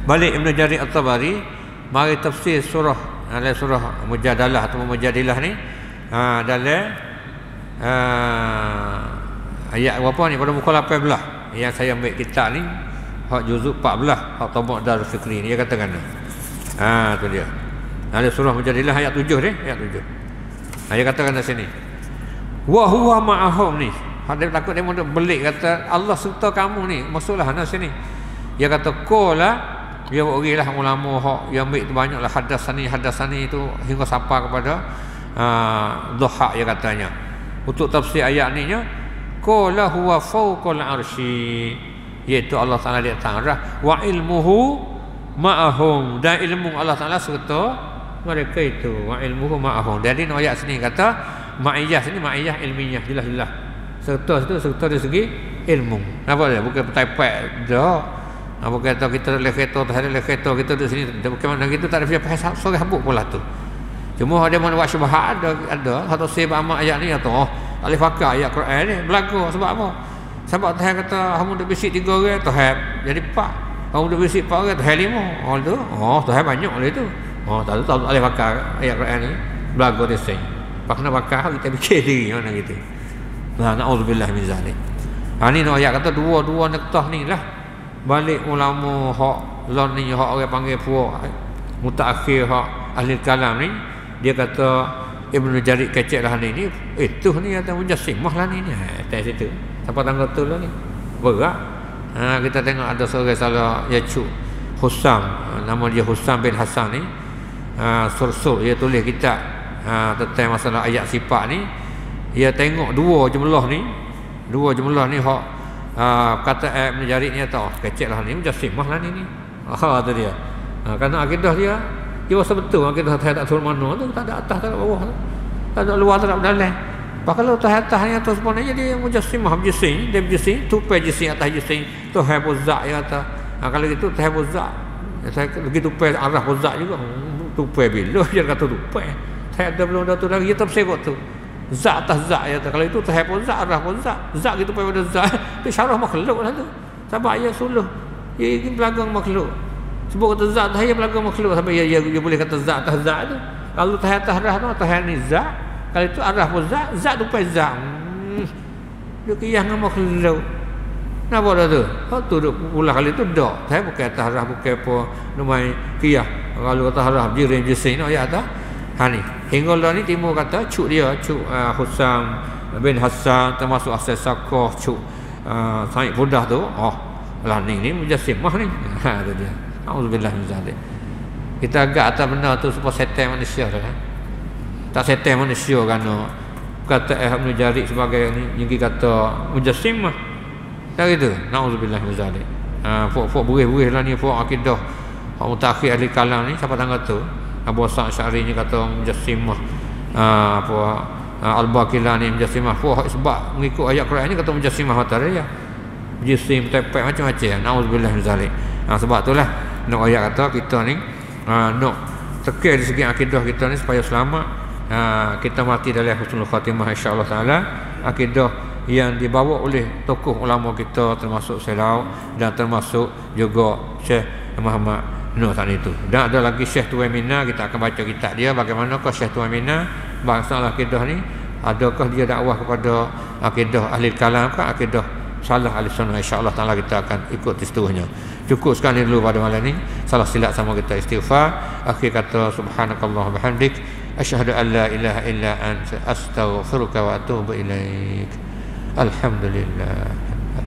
balik Ibn Jarir At-Tabari mari tafsir surah Mujadalah atau Mujadilah ni dalam ayat berapa ni pada muka 18 yang saya ambil kitab ni, hak juzuk 14, hak Tabaq Darul Fikri ni dia katakan tu dia. Ada surah Mujadilah ayat 7 ni, ayat 7. Dia katakan di sini wa huwa ma'ahum ni. Dia takut dia mau belik kata Allah serta kamu ni, maksudlah di sini. Dia kata qala, dia berilah ulama hak yang ambil tu banyaklah hadasani itu hingga sampai kepada Dhahak dia katanya. Untuk tafsir ayat ni nya qala huwa fawqal arsy, iaitu Allah Taala di atas arah, wa ilmuhu ma'ahum, dan ilmu Allah Taala serta mereka itu, wa ilmuhu ma'ahum. Jadi ayat sini kata ma'iyah, sini ma'iyah ilmiah, jelas-jelas serta dari segi ilmu. Apa dia? Bukan tepek dah. Apa kata kita lekheto kita di sini bukan mana gitu, tak ada bahasa sore habuk pula tu. Cuma ada mana buat syubhat ada satu sebab amat ayat ni atau alif fakar ayat Quran ni berlaku sebab apa? Sebab Tuhan kata kamu dak bisik 3 orang, Tuhan jadi 4. Kamu dak bisik 4 orang, Tuhan 5. Tu. Tuhan banyak oleh tu. Tak tahu alif fakar ayat Quran ni berlaku di sini. Pakna fakar kita fikir diri mana gitu. Na'udzubillah min zalik. Ni ayat kata dua nektah ni lah. Balik ulama hak lon ni, hak orang panggil puak mutaakhir, hak ahli kalam ni, dia kata Ibnu Jarir kecek lah ni itu ni kata mujassimah lah ni atas situ sampai tanggal tu lah ni berat. Kita tengok ada seorang salah Yacuk Husam, nama dia Husam bin Hasan ni, sur dia tulis kitab tentang masalah ayat sifat ni. Dia tengok dua jumlah ni hak kata Ibn Jarir ni tahu kecek lah ni mujassimah lah ni tu dia. Kerana akidah dia rasa betul akidah Tuhan tak turun mana tu, tak ada atas, tak ada bawah, tak ada luar, tak ada dalam. Kalau Tuhan atas ni atas sebenarnya dia mujassimah berjisim, dia berjisim tupai jisim atas jisim Tuhan buzak dia kata. Kalau gitu Tuhan buzak, saya lagi tupai arah buzak juga, tupai bila dia kata tupai saya ada belum ada tu lagi, dia tafsir tu zat atas zat ya. Kalau itu Tuhan pun zat, arah pun zat, zat gitu pada zat itu syarah makhluk lah tu. Sebab ia suluh ia ingin belakang makhluk, sebab kata zat dia belakang makhluk, sampai ia boleh kata zat atas zat tu. Kalau Tuhan atas arah tu Tuhan ni zat, kalau itu arah pun zat tu pai zat dia kiyah dengan makhluk. Kenapa dah tu? Tu pula kali tu dak. Saya bukan atas arah, bukan apa namai kiyah. Kalau atas arah jirim jisim no ya atas ni. Hingga lah ni timur kata cuk Husam bin Hassan termasuk asal Sakoh, cuk Said Budah tu. Lah ni mujassimah ni. Tu dia. Auzubillah min zalik. Kita agak atas benda tu supaya setan manusia dah. Tak setel manusia kerana kata Ibn Jarir sebagai ni yang kata mujassimah. Tak gitu. Nauzubillah min zalik. Fok buih-buih lah ni fok akidah. Hak mutakhir ahli kalam ni siapa tangga tu? Abu Sa'd Sy'ari ni kata mujassimah. Al-Baqilani mujassimah. Fok sebab mengikut ayat Quran ni kata mujassimah matahari ya. Jisim tepek macam-macam. Nauzubillah min zalik. Sebab itulah nak ayat kata kita ni nak tekir dari segi akidah kita ni supaya selamat. Kita mati dalam husnul khatimah insya-Allah taala. Akidah yang dibawa oleh tokoh ulama kita termasuk Sayyid dan termasuk juga Syekh Muhammad Nur tadi itu. Dan ada lagi Syekh Tuan Mina, kita akan baca kitab dia bagaimanakah Syekh Tuan Mina masalah akidah ni, adakah dia dakwah kepada akidah ahli kalam ke akidah salah ahli sunnah. Insya-Allah taala kita akan ikut seterusnya. Cukup sekali dulu pada malam ni. Salah silap sama kita istighfar. Akhir kata subhanakallah bihamdik asyhadu an la ilaha illa anta astaghfiruka wa atubu ilaik. Alhamdulillah.